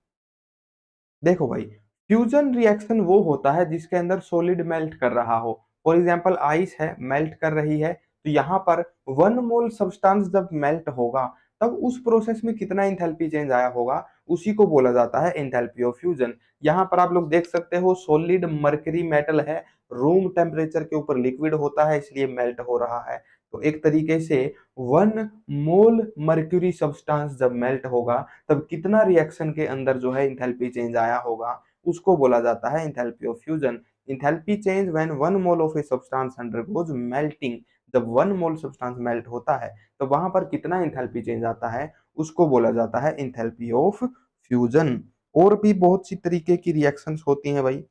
देखो भाई, फ्यूजन रिएक्शन वो होता है जिसके अंदर सॉलिड मेल्ट कर रहा हो। फॉर एग्जांपल आइस है, मेल्ट कर रही है, तो यहाँ पर 1 मोल सब्सटेंस जब मेल्ट होगा तब उस प्रोसेस में कितना इंथैल्पी चेंज आया होगा, उसी को बोला जाता है इंथैल्पी ऑफ फ्यूजन। यहाँ पर आप लोग देख सकते हो सॉलिड मरकरी मेटल है, रूम टेम्परेचर के ऊपर लिक्विड होता है इसलिए मेल्ट हो रहा है। तो एक तरीके से 1 मोल मर्क्यूरी सब्सटेंस जब मेल्ट होगा तब कितना रिएक्शन के अंदर जो है इंथैल्पी चेंज आया होगा, उसको बोला जाता है enthalpy of fusion. Enthalpy change when 1 mole of a substance undergoes melting. जब 1 मोल सब्सटेंस मेल्ट होता है तो वहां पर कितना इंथैल्पी चेंज आता है, उसको बोला जाता है इंथैल्पी ऑफ फ्यूजन। और भी बहुत सी तरीके की रिएक्शंस होती हैं भाई।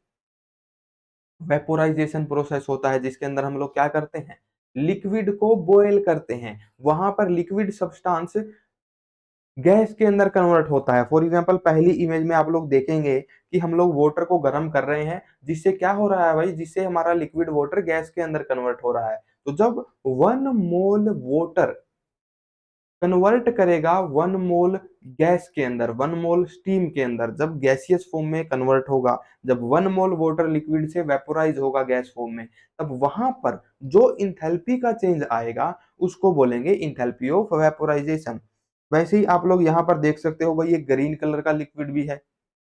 वेपोराइजेशन प्रोसेस होता है जिसके अंदर हम लोग क्या करते हैं, लिक्विड को बॉयल करते हैं, वहां पर लिक्विड सब्सटेंस गैस के अंदर कन्वर्ट होता है। फॉर एग्जांपल पहली इमेज में आप लोग देखेंगे कि हम लोग वाटर को गर्म कर रहे हैं, जिससे क्या हो रहा है भाई, जिससे हमारा लिक्विड वाटर गैस के अंदर कन्वर्ट हो रहा है। तो जब 1 मोल वाटर कन्वर्ट करेगा 1 मोल गैस के अंदर, 1 मोल स्टीम के अंदर, जब गैसियस फॉर्म में कन्वर्ट होगा, जब 1 मोल वाटर लिक्विड से वेपोराइज होगा गैस फॉर्म में, तब वहां पर जो इंथैल्पी का चेंज आएगा उसको बोलेंगे इंथैल्पी ऑफ वेपोराइजेशन। वैसे ही आप लोग यहाँ पर देख सकते हो भाई, ये ग्रीन कलर का लिक्विड भी है,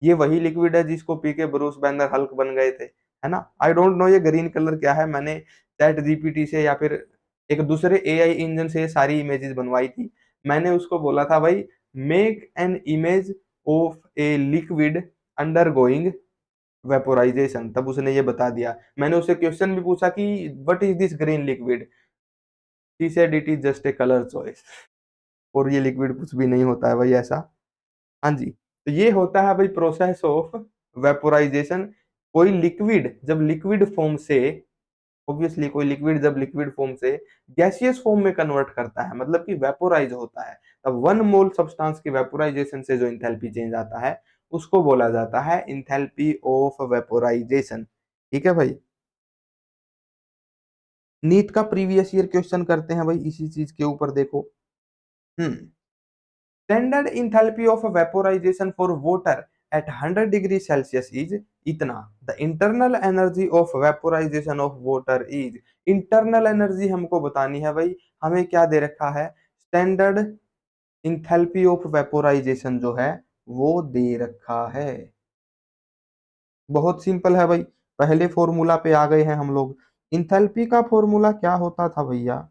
ये वही लिक्विड है जिसको पी के ब्रूस बैनर हल्क बन गए थे, है ना। आई डोंट नो ये ग्रीन कलर क्या है, मैंने चैट जीपीटी से या फिर एक दूसरे एआई इंजन से सारी इमेजेस बनवाई थी। मैंने उसको बोला था भाई, make an image of a liquid under going vaporisation, तब उसने ये बता दिया। मैंने उससे क्वेश्चन भी पूछा कि what is this green liquid, she said it is just a colour choice. और ये लिक्विड कुछ भी नहीं होता है भाई ऐसा। हाँ जी, तो ये होता है भाई प्रोसेस ऑफ वेपोराइजेशन। कोई लिक्विड जब लिक्विड फॉर्म से, ऑब्वियसली कोई लिक्विड जब लिक्विड फॉर्म से गैसियस फॉर्म में कन्वर्ट करता है, मतलब कि वेपोराइज होता है, तब 1 मोल सब्सटेंस की वेपोराइजेशन से जो इंथैल्पी चेंज आता है उसको बोला जाता है इंथैल्पी ऑफ वेपोराइजेशन। ठीक है भाई, नीट का प्रीवियस ईयर क्वेश्चन करते हैं भाई इसी चीज के ऊपर, देखो। Standard enthalpy of vaporisation for water at 100 degree Celsius is इतना। The internal energy of vaporisation of water is, internal energy हमको बतानी है भाई, हमें क्या दे रखा है, स्टैंडर्ड इंथैल्पी ऑफ वेपोराइजेशन जो है वो दे रखा है। बहुत सिंपल है भाई, पहले फॉर्मूला पे आ गए हैं हम लोग। इंथैल्पी का फॉर्मूला क्या होता था भैया,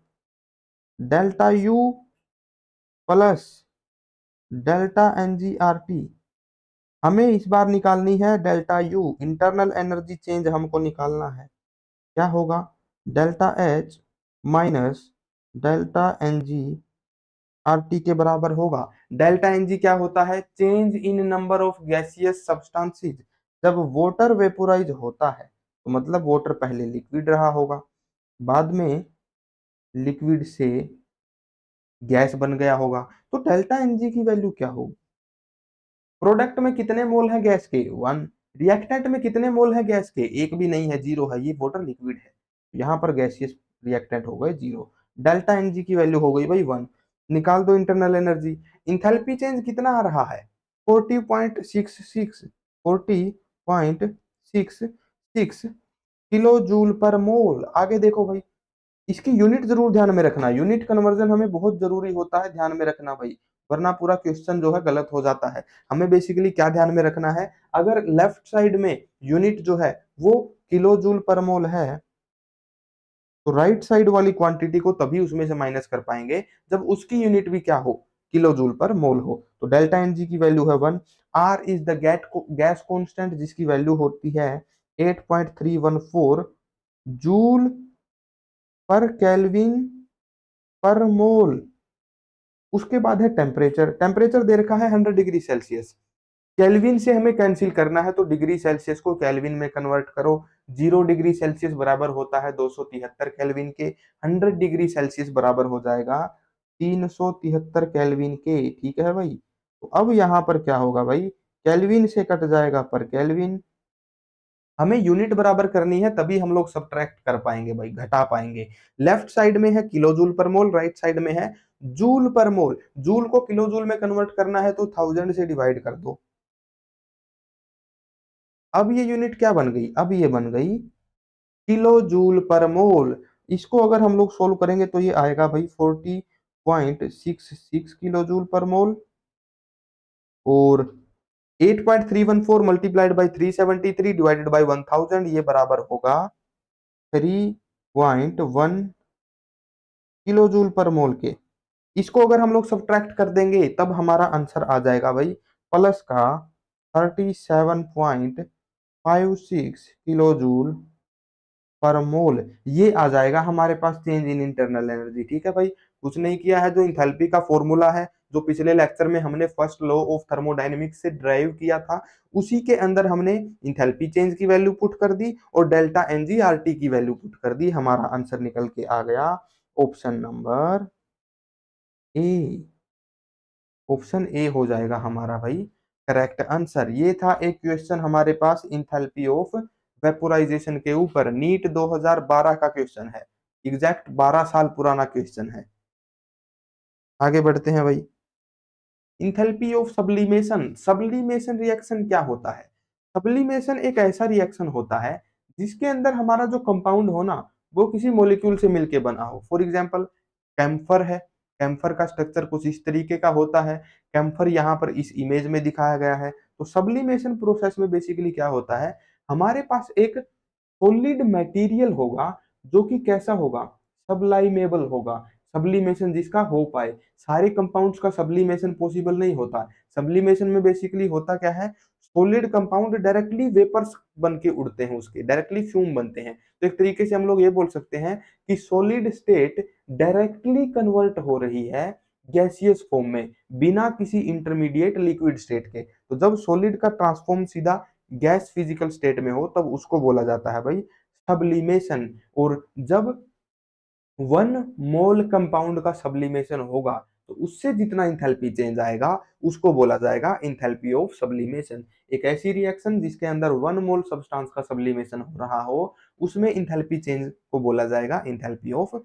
delta U plus delta NGRT. हमें इस बार निकालनी है delta U, internal energy change हमको निकालना है। क्या होगा, delta H minus delta N G R T के बराबर होगा। डेल्टा एन जी क्या होता है, change in number of gaseous substances. जब वाटर वेपोराइज होता है तो मतलब वाटर पहले लिक्विड रहा होगा, बाद में लिक्विड से गैस बन गया होगा, तो डेल्टा एन जी की वैल्यू क्या होगी, प्रोडक्ट में कितने मोल है गैस के, 1, रिएक्टेंट में कितने मोल है गैस के, एक भी नहीं है, 0 है, ये वाटर लिक्विड है, यहाँ पर गैसियस रिएक्टेंट हो गए 0। डेल्टा एनजी की वैल्यू हो गई भाई 1। निकाल दो इंटरनल एनर्जी। इंथैल्पी चेंज कितना आ रहा है, 40.66, 40.66 किलो जूल पर मोल। आगे देखो भाई, इसकी यूनिट जरूर ध्यान में रखना, यूनिट कन्वर्जन हमें बहुत जरूरी होता है, ध्यान में रखना भाई, वरना पूरा क्वेश्चन जो है गलत हो जाता है। हमें बेसिकली क्या ध्यान में रखना है, अगर लेफ्ट साइड में यूनिट जो है वो किलो जूल पर मोल है, तो राइट साइड वाली क्वांटिटी को तभी उसमें से माइनस कर पाएंगे जब उसकी यूनिट भी क्या हो, किलो जूल पर मोल हो। तो डेल्टा एन जी की वैल्यू है 1। R is the gas constant जिसकी वैल्यू होती है 8.314 जूल पर केल्विन पर मोल। उसके बाद है टेम्परेचर, टेम्परेचर दे रखा है 100 डिग्री सेल्सियस, केल्विन से हमें कैंसिल करना है तो डिग्री सेल्सियस को केल्विन में कन्वर्ट करो। 0 डिग्री सेल्सियस बराबर होता है 273 केल्विन के, 100 डिग्री सेल्सियस बराबर हो जाएगा 373 केल्विन के। ठीक है भाई, तो अब यहाँ पर क्या होगा भाई, केल्विन से कट जाएगा पर केल्विन, हमें यूनिट बराबर करनी है तभी हम लोग सब्ट्रैक्ट कर पाएंगे भाई, घटा पाएंगे। लेफ्ट साइड में है किलो जूल पर मोल, राइट साइड में है जूल पर मोल। जूल को किलो जूल में कन्वर्ट करना है तो 1000 से डिवाइड कर दो। अब ये यूनिट क्या बन गई, अब ये बन गई किलो जूल पर मोल। इसको अगर हम लोग सोल्व करेंगे तो ये आएगा भाई 40.66 किलो जूल पर मोल, और 8.314 मल्टीप्लाइड बाई 373 डिवाइडेड बाई 1000, ये बराबर होगा 3.1 किलो जूल पर मोल के। इसको अगर हम लोग सब्ट्रैक्ट कर देंगे तब हमारा आंसर आ जाएगा भाई प्लस का 37.56 किलो जूल पर मोल। ये आ जाएगा हमारे पास चेंज इन इंटरनल एनर्जी। ठीक है भाई, कुछ नहीं किया है, जो इंथैल्पी का फॉर्मूला है जो पिछले लेक्चर में हमने फर्स्ट लॉ ऑफ थर्मोडायनेमिक्स से ड्राइव किया था, उसी के अंदर हमने इंथैल्पी चेंज की वैल्यू पुट कर दी और डेल्टा एनजीआरटी की वैल्यू पुट कर दी। हमारा आंसर निकल के आ गया option number A. Option A हो जाएगा हमारा भाई करेक्ट आंसर। ये था एक क्वेश्चन हमारे पास इंथैल्पी ऑफ वेपोराइजेशन के ऊपर, नीट 2012 का क्वेश्चन है, एग्जैक्ट 12 साल पुराना क्वेश्चन है। आगे बढ़ते हैं भाई, enthalpy of sublimation. Sublimation reaction क्या होता है, सब्लिमेशन एक ऐसा रिएक्शन होता है जिसके अंदर हमारा जो कंपाउंड हो ना वो किसी मॉलिक्यूल से मिलके बना हो। फॉर एग्जांपल कैम्फर है, कैम्फर का स्ट्रक्चर कुछ इस तरीके का होता है, कैम्फर यहाँ पर इस इमेज में दिखाया गया है। तो सब्लिमेशन प्रोसेस में बेसिकली क्या होता है, हमारे पास एक सॉलिड मटेरियल होगा जो कि कैसा होगा, सब्लाइमेबल होगा। सब्लिमेशन जिसका हो पाए, सारे कंपाउंड्स का सब्लिमेशन पॉसिबल नहीं होता। सब्लिमेशन में बेसिकली होता क्या है, सॉलिड कंपाउंड डायरेक्टली वेपर्स बन के उड़ते हैं, उसके डायरेक्टली फ्यूम बनते हैं। तो एक तरीके से हम लोग ये बोल सकते हैं कि सॉलिड स्टेट डायरेक्टली कन्वर्ट हो रही है गैसियस फॉर्म में बिना किसी इंटरमीडिएट लिक्विड स्टेट के। तो जब सॉलिड का ट्रांसफॉर्म सीधा गैस फिजिकल स्टेट में हो तब उसको बोला जाता है भाई सब्लिमेशन। और जब 1 मोल कंपाउंड का सब्लिमेशन होगा तो उससे जितना इंथैल्पी चेंज आएगा उसको बोला जाएगा इंथैल्पी ऑफ सब्लिमेशन। एक ऐसी रिएक्शन जिसके अंदर 1 मोल सब्सटेंस का सब्लिमेशन हो रहा हो उसमें इंथैल्पी चेंज को बोला जाएगा enthalpy of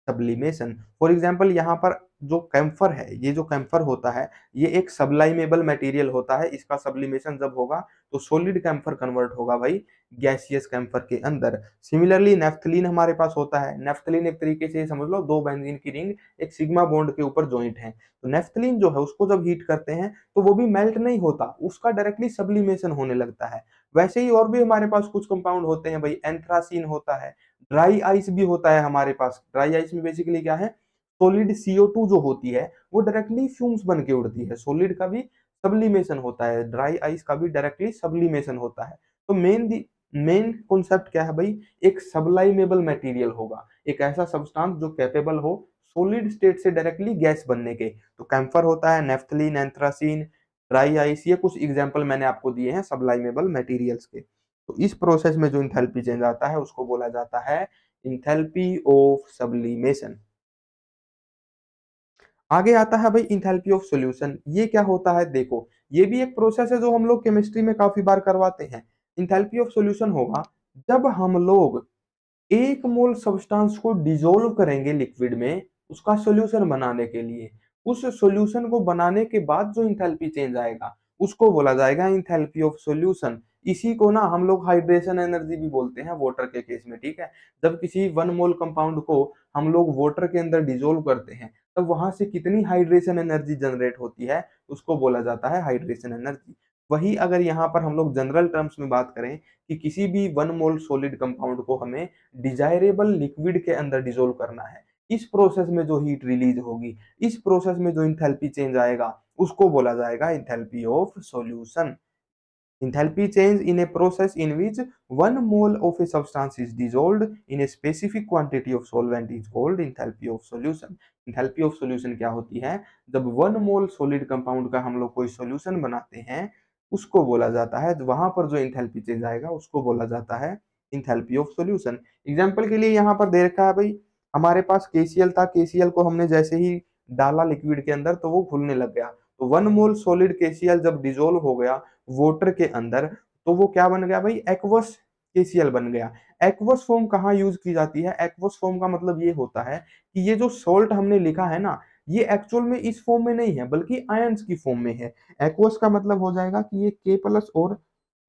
sublimation. For example यहाँ पर जो कैम्फर है, ये जो कैम्फर होता है ये एक सबलाइमेबल मटेरियल होता है। इसका सब्लिमेशन जब होगा तो सॉलिड कैम्फर कन्वर्ट होगा भाई गैसियस कैम्फर के अंदर। सिमिलरली नेफ्थलीन हमारे पास होता है। नेफ्थलीन एक तरीके से समझ लो दो बेंजीन की रिंग एक सिग्मा बॉन्ड के ऊपर जॉइंट है। तो नेफ्थलीन जो है उसको जब हीट करते हैं तो वो भी मेल्ट नहीं होता, उसका डायरेक्टली सब्लिमेशन होने लगता है। वैसे ही और भी हमारे पास कुछ कंपाउंड होते हैं भाई, एंथ्रासीन होता है, ड्राई आइस भी होता है हमारे पास। ड्राई आइस में बेसिकली क्या है, सॉलिड CO2 जो होती है वो डायरेक्टली फ्यूम्स बन के उड़ती है। सॉलिड का भी सब्लिमेशन होता है, ड्राई आइस का भी डायरेक्टली सब्लिमेशन होता है। तो मेन कॉन्सेप्ट क्या है भाई, एक सबलाइमेबल मटेरियल होगा, एक ऐसा सब्सटेंस जो कैपेबल हो सॉलिड स्टेट से डायरेक्टली गैस बनने के। तो कैम्फर होता है, नेफ्थलीन, एंथ्रासीन, ड्राई आइस, ये कुछ एग्जांपल मैंने आपको दिए हैं सबलाइमेबल मटेरियल्स के। तो इस प्रोसेस में जो इंथैल्पी चेंज आता है उसको बोला जाता है इंथैल्पी ऑफ सब्लिमेशन। आगे आता है भाई इंथैल्पी ऑफ सॉल्यूशन। ये क्या होता है देखो, ये भी एक प्रोसेस है जो हम लोग केमिस्ट्री में काफी बार करवाते हैं। इंथैल्पी ऑफ सॉल्यूशन होगा जब हम लोग एक मोल सब्सटेंस को डिसॉल्व करेंगे लिक्विड में उसका सॉल्यूशन बनाने के लिए। उस सॉल्यूशन को बनाने के बाद जो इंथैल्पी चेंज आएगा उसको बोला जाएगा इंथैल्पी ऑफ सॉल्यूशन। इसी को ना हम लोग हाइड्रेशन एनर्जी भी बोलते हैं वाटर के केस में, ठीक है। जब किसी 1 मोल कंपाउंड को हम लोग वाटर के अंदर डिसॉल्व करते हैं तब वहां से कितनी हाइड्रेशन एनर्जी जनरेट होती है उसको बोला जाता है हाइड्रेशन एनर्जी। वही अगर यहाँ पर हम लोग जनरल टर्म्स में बात करें कि किसी भी 1 मोल सॉलिड कंपाउंड को हमें डिजायरेबल लिक्विड के अंदर डिसॉल्व करना है, इस प्रोसेस में जो हीट रिलीज होगी, इस प्रोसेस में जो इंथैल्पी चेंज आएगा उसको बोला जाएगा enthalpy of solution. Enthalpy change in a process in which 1 mole of a substance is dissolved in a specific quantity of solvent is called enthalpy of solution। Enthalpy of solution क्या होती है, जब 1 मोल solid compound का हम लोग कोई solution बनाते हैं उसको बोला जाता है, वहां पर जो इंथैल्पी चेंज आएगा उसको बोला जाता है इंथैल्पी ऑफ सॉल्यूशन। एग्जांपल के लिए यहाँ पर दे रखा है भाई, हमारे पास KCl था, KCl को हमने जैसे ही डाला लिक्विड के अंदर तो वो घुलने लग गया। तो 1 मोल सॉलिड KCl जब डिसॉल्व हो गया वाटर के अंदर तो वो क्या बन गया भाई, एक्वस KCl बन गया। एक्वस फॉर्म कहाँ यूज की जाती है, एक्वस फॉर्म का मतलब ये होता है कि ये जो सॉल्ट हमने लिखा है ना ये एक्चुअल में इस फॉर्म में नहीं है बल्कि आयंस की फॉर्म में है। एक्वस का मतलब हो जाएगा कि ये K+ और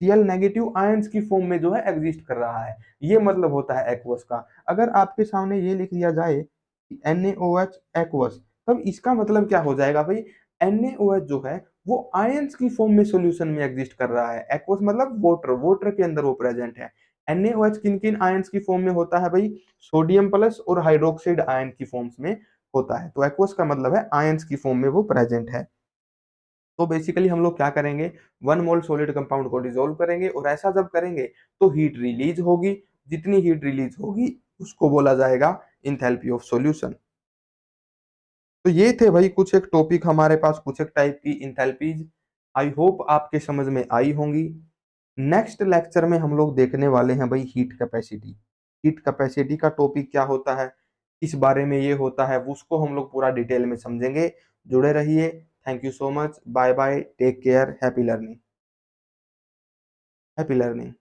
Cl नेगेटिव आयंस की फॉर्म में जो है एग्जिस्ट कर रहा है, ये मतलब होता है एक्वस का। अगर आपके सामने ये लिख दिया जाए NaOH एक्वस, तब इसका मतलब क्या हो जाएगा भाई, NaOH जो है वो आयंस की फॉर्म में सॉल्यूशन में एग्जिस्ट कर रहा है। एक्वस मतलब वाटर, वाटर के अंदर वो प्रेजेंट है। NaOH किन किन आयंस की फॉर्म में होता है भाई, सोडियम+ और हाइड्रोक्साइड आयन की फॉर्म्स में होता है। तो एक्वस का मतलब है आयंस की फॉर्म में वो प्रेजेंट है। तो बेसिकली हम लोग क्या करेंगे, 1 मोल सॉलिड कंपाउंड को डिसॉल्व करेंगे और ऐसा जब करेंगे तो हीट रिलीज होगी, जितनी हीट रिलीज होगी उसको बोला जाएगा इंथैल्पी ऑफ सॉल्यूशन। तो ये थे भाई कुछ एक टॉपिक हमारे पास, कुछ एक टाइप की इंथैल्पीज। आई होप आपके समझ में आई होंगी। नेक्स्ट लेक्चर में हम लोग देखने वाले हैं भाई हीट कैपेसिटी। हीट कैपेसिटी का टॉपिक क्या होता है, किस बारे में ये होता है, उसको हम लोग पूरा डिटेल में समझेंगे। जुड़े रहिए। Thank you so much, bye bye, take care, happy learning, happy learning.